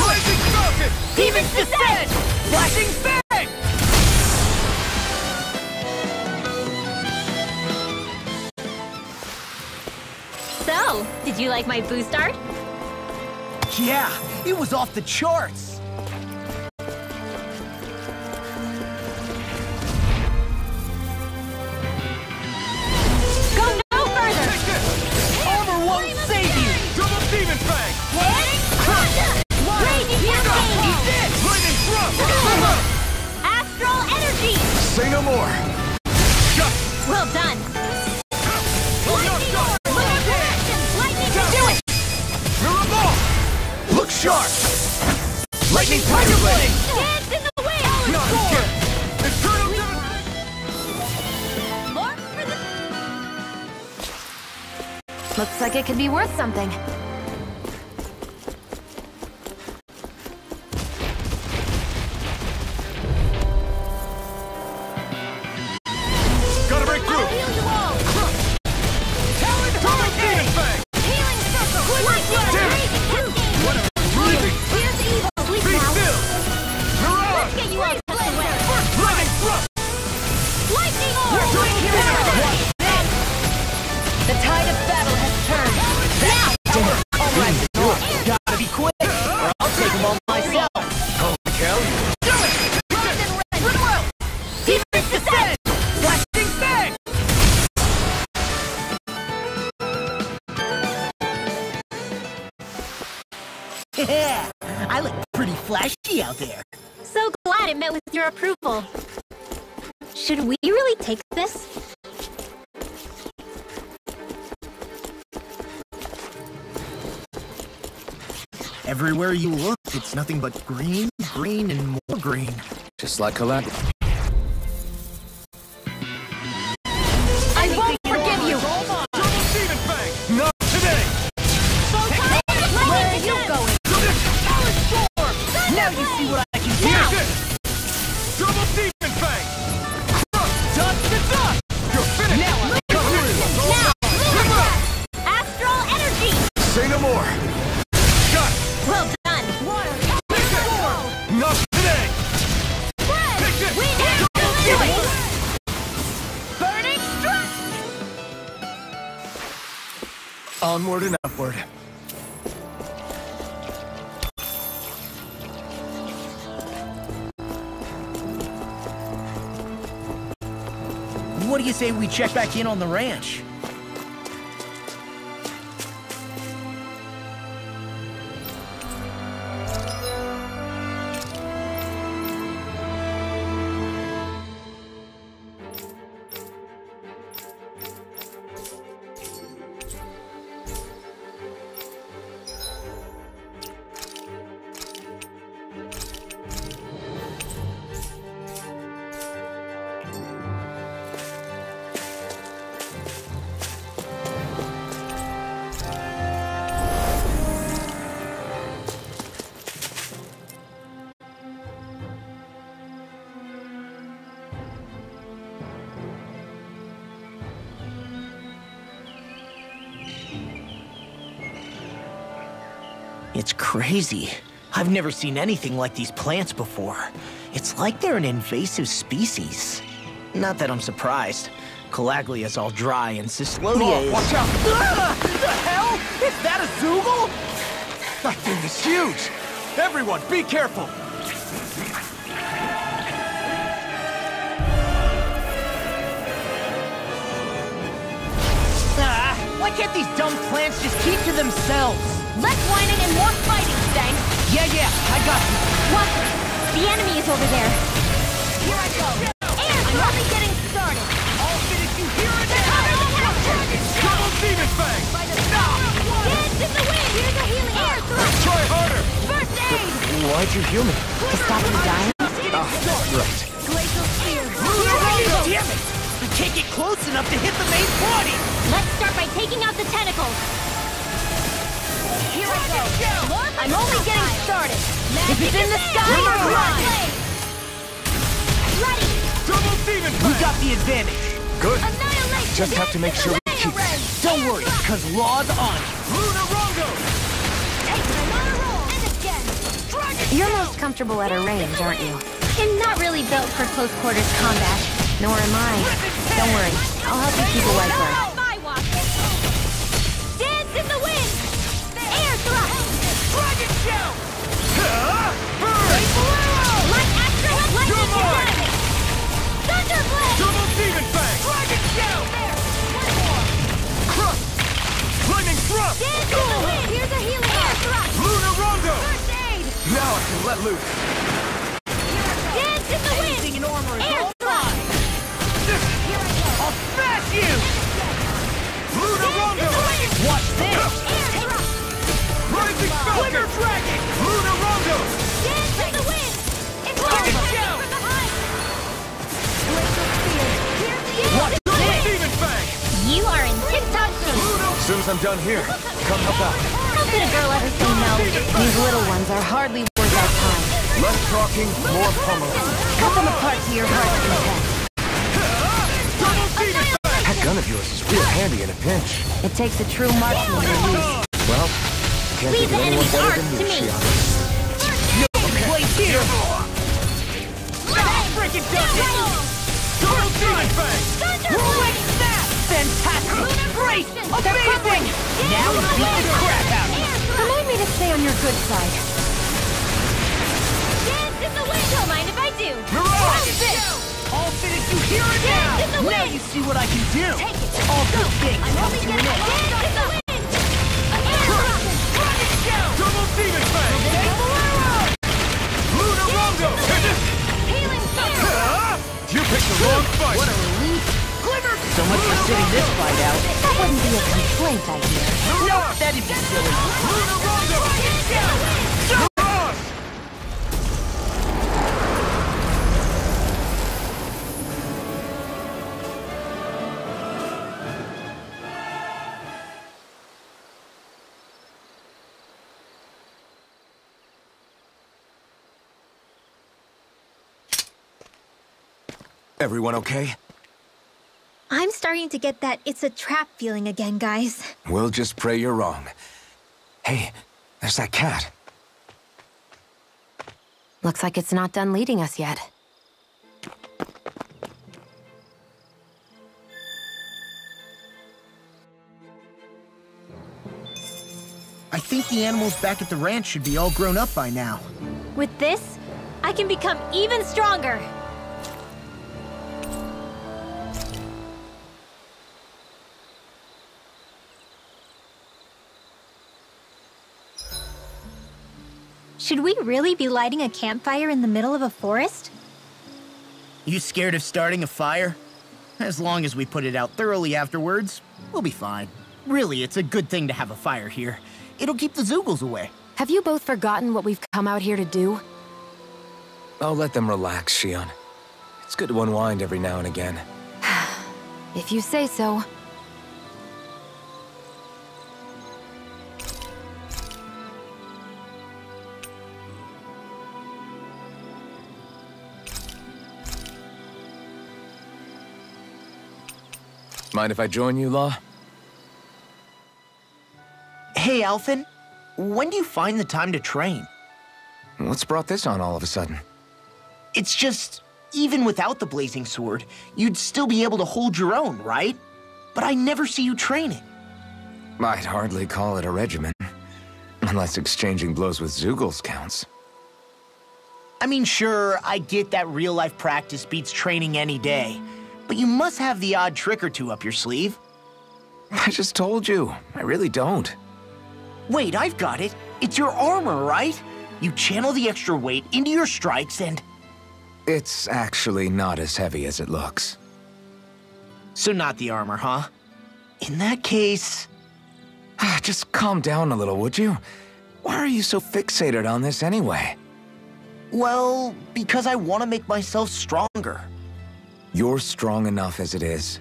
Blazing Falcon! Demons descend! Flashing Fang! So, did you like my boost art? Yeah, it was off the charts! Go no further! Armor won't save Well done. Do it! Mirror ball! Look sharp! Lightning Tiger Blade! Dance in the wind! More for the... Looks like it could be worth something. Gotta break through! I'll heal you all! Talon Demon Fang! Healing circle! Lightning! Damn it! What Here's evil! Sleep Be now! still! Mirage! Let's get you all tucked away! Lightning Thrust! Lightning The tide of battle has turned. All right, gotta be quick, or I'll take them all myself. Oh, Kel. Do it! Goodwill! Pacifist descend! Blasting bang! Yeah, I look pretty flashy out there. So glad it met with your approval. Should we really take this? Everywhere you look, it's nothing but green, green, and more green. Just like Calaglia. I won't forgive you! Double Demon Fang! Not today! Where are you going? Now you see what I can do! Here's it! Double Demon Fang! Dust to dust! You're finished! Now I'm coming! Astral energy! Say no more! Got it! Well done! Not today! Fix it! Double Demon! Burning strike! Onward and upward. What do you say we check back in on the ranch? It's crazy. I've never seen anything like these plants before. It's like they're an invasive species. Not that I'm surprised. Calaglia's all dry and Cyslodia is... Watch out! The hell? Is that a Zoogle? That thing is huge! Everyone, be careful! Why can't these dumb plants just keep to themselves? Less whining and more fighting, Stang! Yeah, I got you. What? The enemy is over there. Here I go! I'm only getting started! I'll finish you here and Double Demon Fang! Dance in the wind! Here's a healing air thrust! Try harder! First aid! Why'd you heal me? To stop you dying? Right. Glacial Spear! Damn it! I can't get close enough to hit the main body! Let's start by taking out the tentacles. Here I go! I'm only getting started! If it's in the sky, run! Ready! Double Demon We Fang! got the advantage. Good. Annihilation! Just have to make sure we keep... Don't worry, because Law's on it. Lunar Rongo! Hey, I'm on a roll! And again! You're most comfortable at a range, aren't you? I'm not really built for close quarters combat. Nor am I. Don't worry, I'll help you keep away first. My walk! Dance in the wind! Air thrust! Dragon Shell! Light astral lightning Come on! attack! Thunderblade! Double Demon Fang! Dragon Shell! Crush! Lightning Thrust! Dance in the wind! Here's a healing air thrust! Lunar Rondo! First aid! Now I can let loose. Dance in the wind! Anything in armor is Air all thrust! mine. I'll smash I'm done here, come help out. How could a girl ever say no? These little ones are hardly worth our time. Less talking, more pummeling. Cut them apart to your heart's content. That gun of yours is real handy in a pinch. It takes a true marksman to use. Well, can't think of anyone better than you, Shion. Place here! Freaking Total Demon Fang! Whirlwind Snap! Fantastic! Great! Amazing! Now beat the crap out of you! Remind me to stay on your good side. Dance in the wind! Don't mind if I do! Mirage! I'll finish you here and Dance in the now! wind! Now you see what I can do! Take it! All good things I'm come only to gonna an end! dance in the wind! Double Demon Fang! Lunar Rondo! Healing fire! You picked the wrong fight! What a relief! Glimmer! So much for sitting this fight out. That wouldn't be a complaint, I hear. Nope, that'd be silly. Lunar Rondo! Everyone okay? I'm starting to get that it's a trap feeling again, guys. We'll just pray you're wrong. Hey, there's that cat. Looks like it's not done leading us yet. I think the animals back at the ranch should be all grown up by now. With this, I can become even stronger. Should we really be lighting a campfire in the middle of a forest? You scared of starting a fire? As long as we put it out thoroughly afterwards, we'll be fine. Really, it's a good thing to have a fire here. It'll keep the Zoogles away. Have you both forgotten what we've come out here to do? I'll let them relax, Shion. It's good to unwind every now and again. If you say so. Mind if I join you, Law? Hey, Alphen. When do you find the time to train? What's brought this on all of a sudden? It's just, even without the blazing sword, you'd still be able to hold your own, right? But I never see you training. I'd hardly call it a regimen. Unless exchanging blows with Zoogles counts. I mean, sure, I get that real-life practice beats training any day. But you must have the odd trick or two up your sleeve. I just told you. I really don't. Wait, I've got it. It's your armor, right? You channel the extra weight into your strikes and... It's actually not as heavy as it looks. So not the armor, huh? In that case... Just calm down a little, would you? Why are you so fixated on this anyway? Well, because I want to make myself stronger. You're strong enough as it is.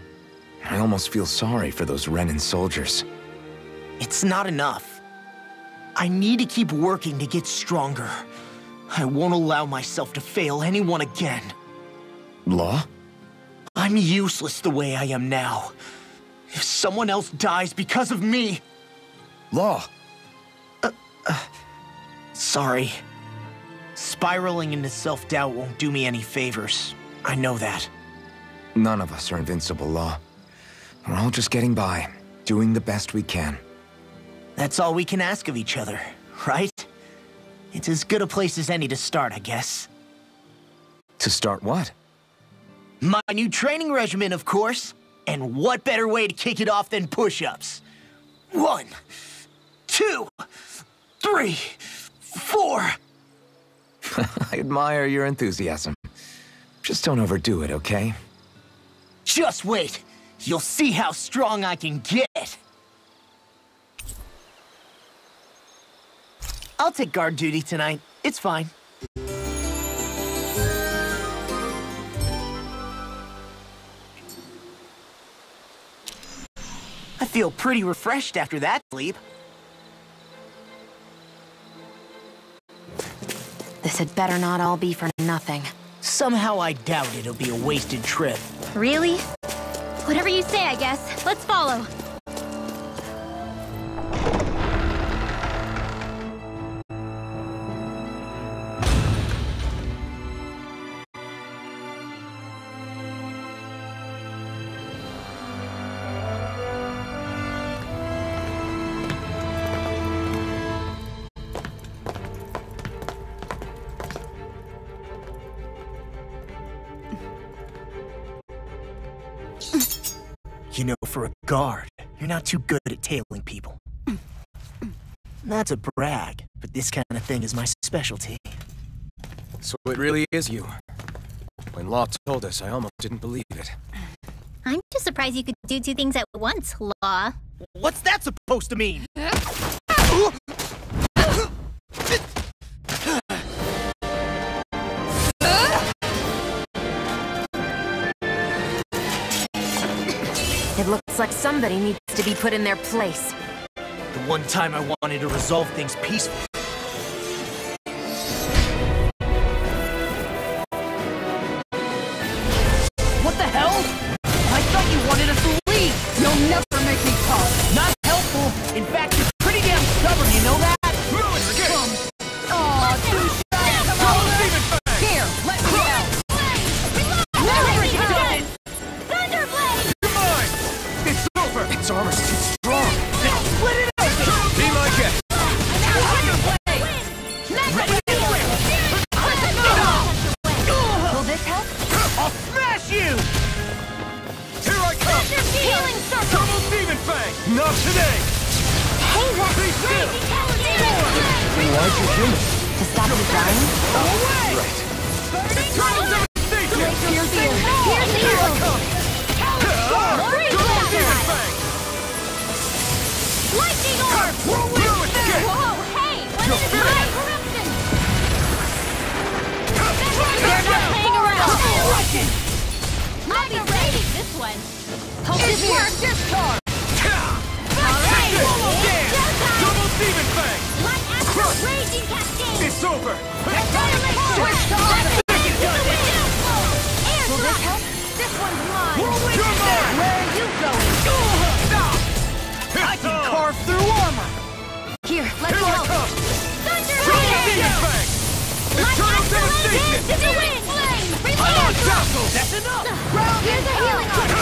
I almost feel sorry for those Renin soldiers. It's not enough. I need to keep working to get stronger. I won't allow myself to fail anyone again. Law? I'm useless the way I am now. If someone else dies because of me... Law! Sorry. Spiraling into self-doubt won't do me any favors. I know that. None of us are invincible, Law. We're all just getting by, doing the best we can. That's all we can ask of each other, right? It's as good a place as any to start, I guess. To start what? My new training regimen, of course. And what better way to kick it off than push-ups? 1, 2, 3, 4. I admire your enthusiasm. Just don't overdo it, okay? Just wait. You'll see how strong I can get. I'll take guard duty tonight. It's fine. I feel pretty refreshed after that sleep. This had better not all be for nothing. Somehow I doubt it'll be a wasted trip. Really? Whatever you say, I guess. Let's follow. You know, for a guard, you're not too good at tailing people. Not to brag, but this kind of thing is my specialty. So it really is you. When Law told us, I almost didn't believe it. I'm just surprised you could do two things at once, Law. What's that supposed to mean? It looks like somebody needs to be put in their place. The one time I wanted to resolve things peacefully. What the hell? I thought you wanted us to leave! You'll never make me talk! Not helpful! In fact, you're pretty damn stubborn, you know that? Aw, too shy! Come on! Here, let me out! Never again! Thunderblade! It's over! Its armor's too strong! Split it open! Be my guest! Will this help? I'll smash you! Here I come! Healing circle! Double Demon Fang! Not today! Hey, that's Be still! Why'd you do it? To stop the dying? Right. Eternal devastation! Here's the evil! Double Demon Fang! Lightning orb! Ruin escape! Whoa, hey! You're What is finished. my corruption? They're not playing around! I'll be raiding this one! Hope this works! Discard! Alright! Double Demon Fang! Light after raging cascade! It's over! Switch to offense! Air Will this thrust! help? This one's mine! You're mine! Where are you going? I can carve through armor! Here, let's Here I help! come! Thunder Double Rain! Demon Fang! Eternal devastation! To the wind! I'm Dazzle! That's enough! Here's a healing arm!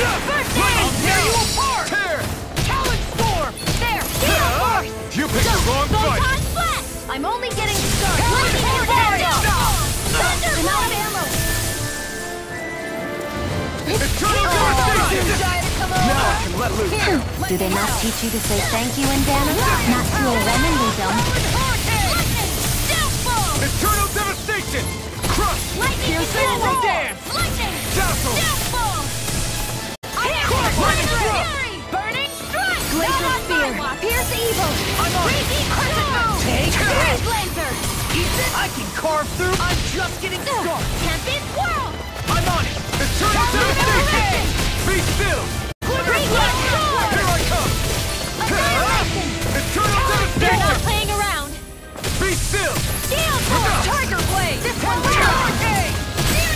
First aid! I'll tear you apart! Tear! Talon storm! There! Heal force! You picked the wrong fight! Photon blast! I'm only getting started! Lightning Thunder Thunderbolt! Ammo! Eternal devastation! Now I can let loose! Do they not teach you to say thank you in Dana? Not to a woman, they don't. Eternal devastation! Crush! Lightning Dance! Lightning! Dazzle! Burning strike! Burning strike! Glacial spear! Pierce evil! Raging crystal! Take that! Blazer! I can carve through! I'm just getting started! Tempest whirl! I'm on it! Eternal devastation! Be still! Radiant sword! Here I come! Annihilation! Eternal They're not devastation! playing around! Be still! Steel force! Tiger blade! This one's Hurricane!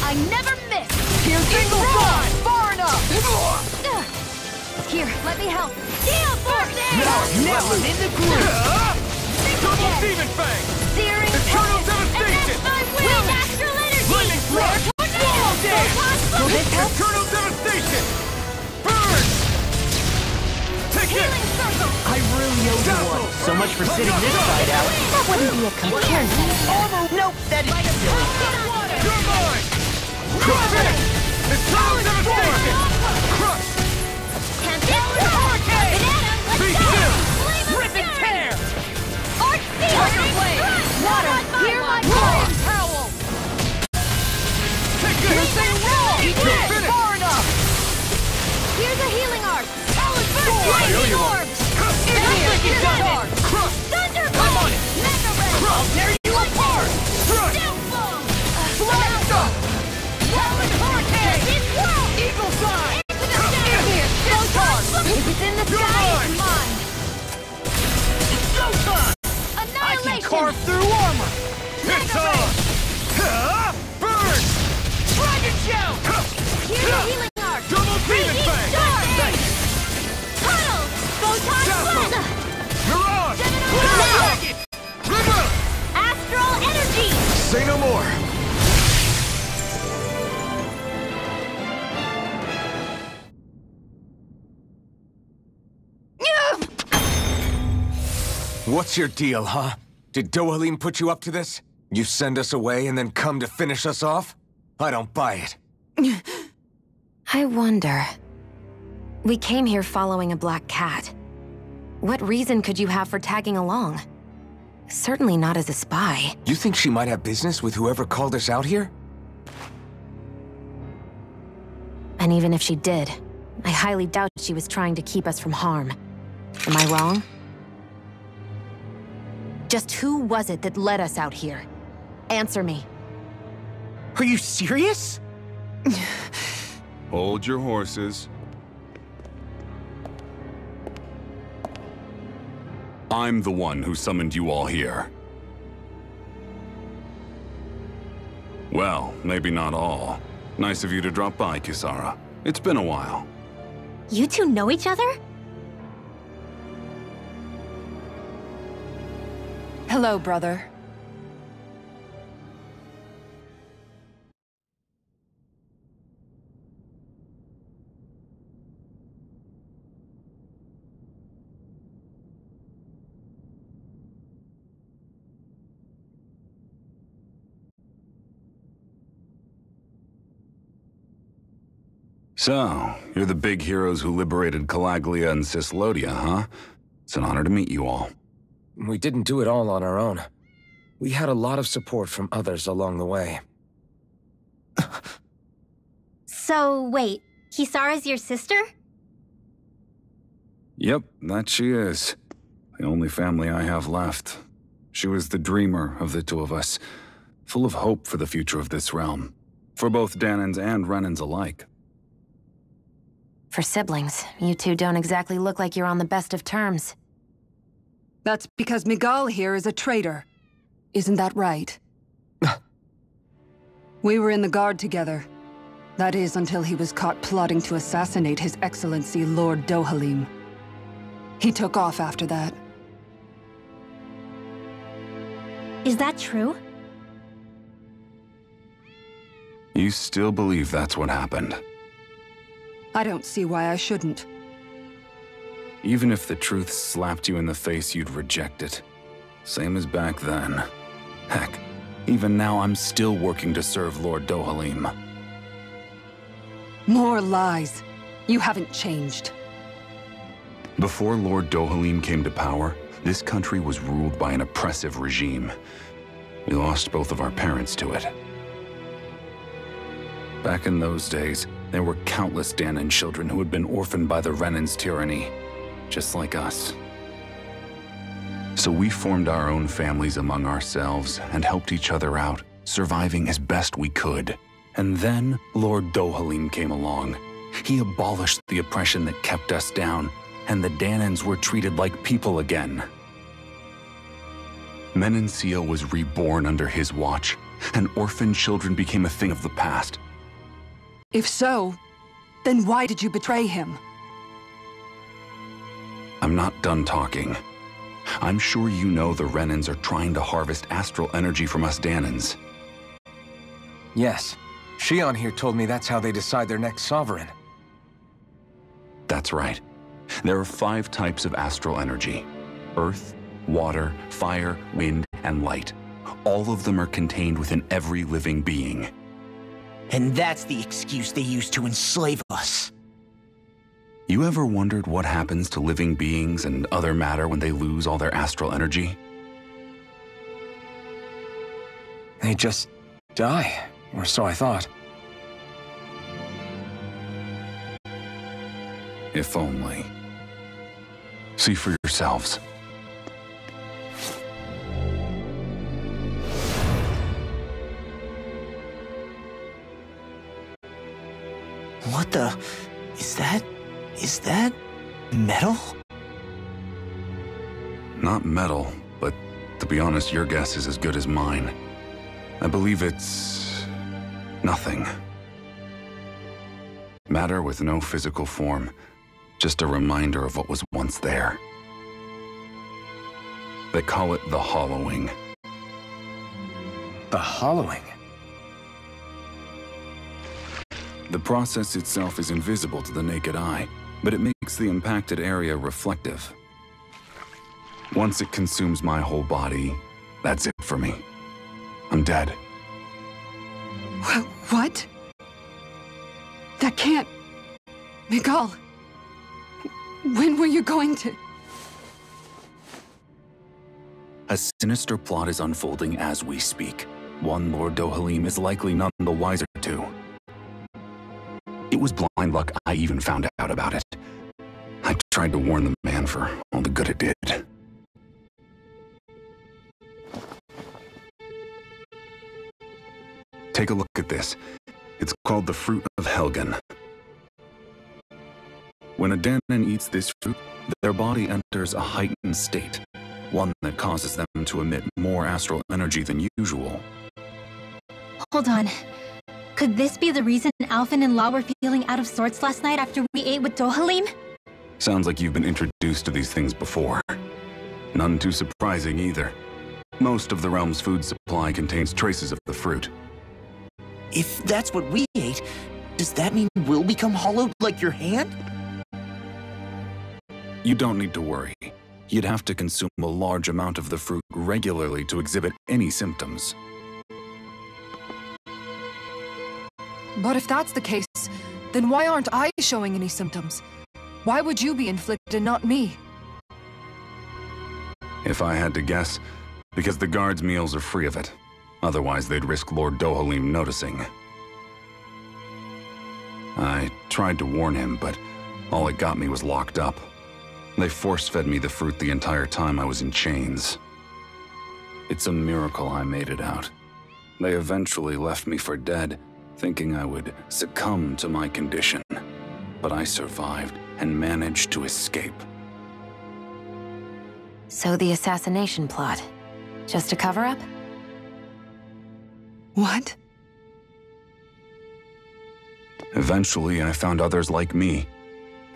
I never miss! Single shot! Far enough! Here, let me help. Steel force! Now I'm in the groove! Double Demon Fang! Searing Eternal tempest! devastation! And that's my will! Wind astral energy! Lightning thrust! Tornado! Will this help? Eternal devastation! Burn! Take it! Healing circle! I really owe you one. So much for sitting this side out. That wouldn't be a comparison. Nope, that is silly. You're mine! Crush it! Eternal devastation! Crush! Tempest! Hurricane! Banana! Be Let's go! still! Flame of Rip and fury! tear! Arc seal! Tiger blade! Water! Hear my Roar! flying towel! Take this! Roll! You're finished! Far enough! Here's a healing arc! Talon I sword! owe you one! Discard! Crush! Thunderbolt! I'm on it! Mega Ray! I'll tear you apart! Crush! Downfall! Stop! Talon hurricane! Tempest whirl! Eagle fly! Into the shadow! Discard! If it's in the What's your deal, huh? Did Dohalim put you up to this? You send us away and then come to finish us off? I don't buy it. I wonder... We came here following a black cat. What reason could you have for tagging along? Certainly not as a spy. You think she might have business with whoever called us out here? And even if she did, I highly doubt she was trying to keep us from harm. Am I wrong? Just who was it that led us out here? Answer me. Are you serious? Hold your horses. I'm the one who summoned you all here. Well, maybe not all. Nice of you to drop by, Kisara. It's been a while. You two know each other? Hello, brother. So, you're the big heroes who liberated Calaglia and Cislodia, huh? It's an honor to meet you all. We didn't do it all on our own. We had a lot of support from others along the way. So, wait, Kisara's your sister? Yep, that she is. The only family I have left. She was the dreamer of the two of us, full of hope for the future of this realm, for both Danans and Renans alike. For siblings, you two don't exactly look like you're on the best of terms. That's because Miguel here is a traitor. Isn't that right? We were in the Guard together. That is, until he was caught plotting to assassinate His Excellency Lord Dohalim. He took off after that. Is that true? You still believe that's what happened? I don't see why I shouldn't. Even if the truth slapped you in the face, you'd reject it. Same as back then. Heck, even now I'm still working to serve Lord Dohalim. More lies. You haven't changed. Before Lord Dohalim came to power, this country was ruled by an oppressive regime. We lost both of our parents to it. Back in those days, there were countless Danan children who had been orphaned by the Renan's tyranny, just like us. So we formed our own families among ourselves and helped each other out, surviving as best we could. And then Lord Dohalim came along. He abolished the oppression that kept us down, and the Danans were treated like people again. Menancia was reborn under his watch, and orphaned children became a thing of the past. If so, then why did you betray him? I'm not done talking. I'm sure you know the Renans are trying to harvest astral energy from us Danans. Yes. Shion here told me that's how they decide their next sovereign. That's right. There are 5 types of astral energy: earth, water, fire, wind, and light. All of them are contained within every living being. And that's the excuse they use to enslave us. You ever wondered what happens to living beings and other matter when they lose all their astral energy? They just die, or so I thought. If only. See for yourselves. What the... Is that... metal? Not metal, but to be honest, your guess is as good as mine. I believe it's... nothing. Matter with no physical form. Just a reminder of what was once there. They call it the hollowing. The hollowing? The process itself is invisible to the naked eye, but it makes the impacted area reflective. Once it consumes my whole body, that's it for me. I'm dead. What? That can't... Miguel, when were you going to... A sinister plot is unfolding as we speak. One Lord Dohalim is likely none the wiser to. It was blind luck I even found out about it. I tried to warn the man for all the good it did. Take a look at this. It's called the Fruit of Helgen. When a Danon eats this fruit, their body enters a heightened state, one that causes them to emit more astral energy than usual. Hold on. Could this be the reason Alphen and Law were feeling out of sorts last night after we ate with Dohalim? Sounds like you've been introduced to these things before. None too surprising either. Most of the realm's food supply contains traces of the fruit. If that's what we ate, does that mean we'll become hollowed like your hand? You don't need to worry. You'd have to consume a large amount of the fruit regularly to exhibit any symptoms. But if that's the case, then why aren't I showing any symptoms? Why would you be inflicted, not me? If I had to guess, because the guards' meals are free of it. Otherwise, they'd risk Lord Dohalim noticing. I tried to warn him, but all it got me was locked up. They force-fed me the fruit the entire time I was in chains. It's a miracle I made it out. They eventually left me for dead, thinking I would succumb to my condition. But I survived and managed to escape. So the assassination plot, just a cover-up? What? Eventually, I found others like me,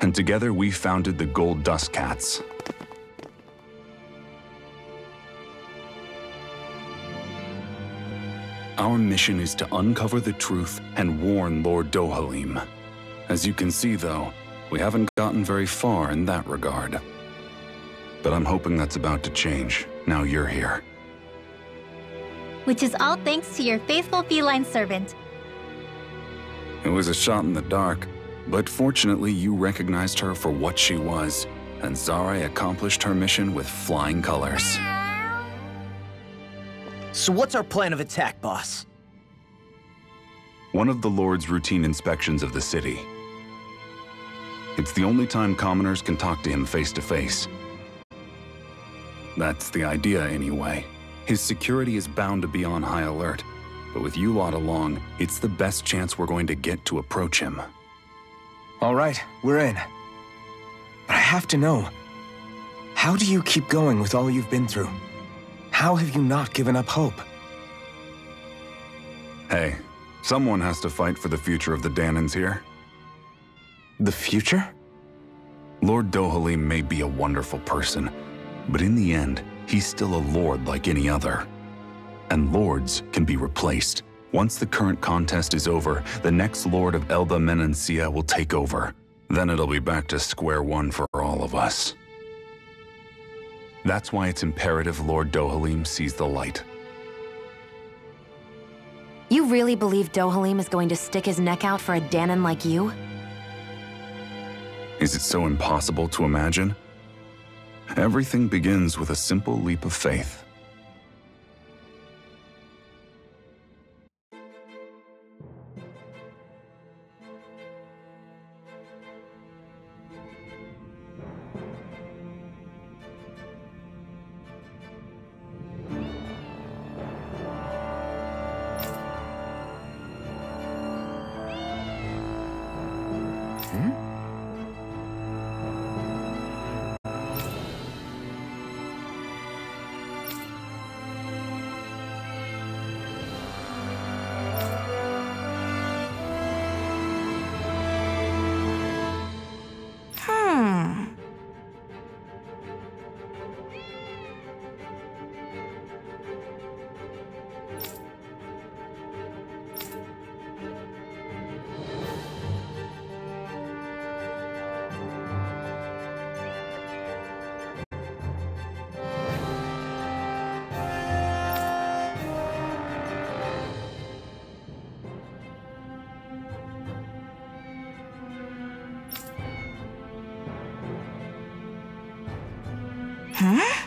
and together we founded the Gold Dust Cats. Our mission is to uncover the truth and warn Lord Dohalim. As you can see, though, we haven't gotten very far in that regard. But I'm hoping that's about to change, now you're here. Which is all thanks to your faithful feline servant. It was a shot in the dark, but fortunately you recognized her for what she was, and Zare accomplished her mission with flying colors. So what's our plan of attack, boss? One of the Lord's routine inspections of the city. It's the only time commoners can talk to him face to face. That's the idea, anyway. His security is bound to be on high alert, but with you lot along, it's the best chance we're going to get to approach him. All right, we're in. But I have to know, how do you keep going with all you've been through? How have you not given up hope? Hey, someone has to fight for the future of the Danons here. The future? Lord Dohalim may be a wonderful person, but in the end, he's still a lord like any other. And lords can be replaced. Once the current contest is over, the next lord of Elba Menancia will take over. Then it'll be back to square one for all of us. That's why it's imperative Lord Dohalim sees the light. You really believe Dohalim is going to stick his neck out for a Danon like you? Is it so impossible to imagine? Everything begins with a simple leap of faith. Huh?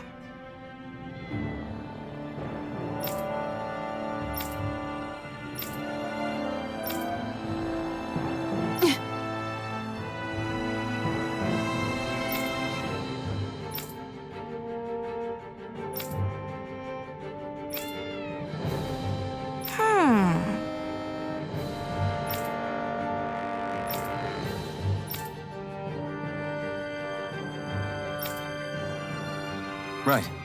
Right.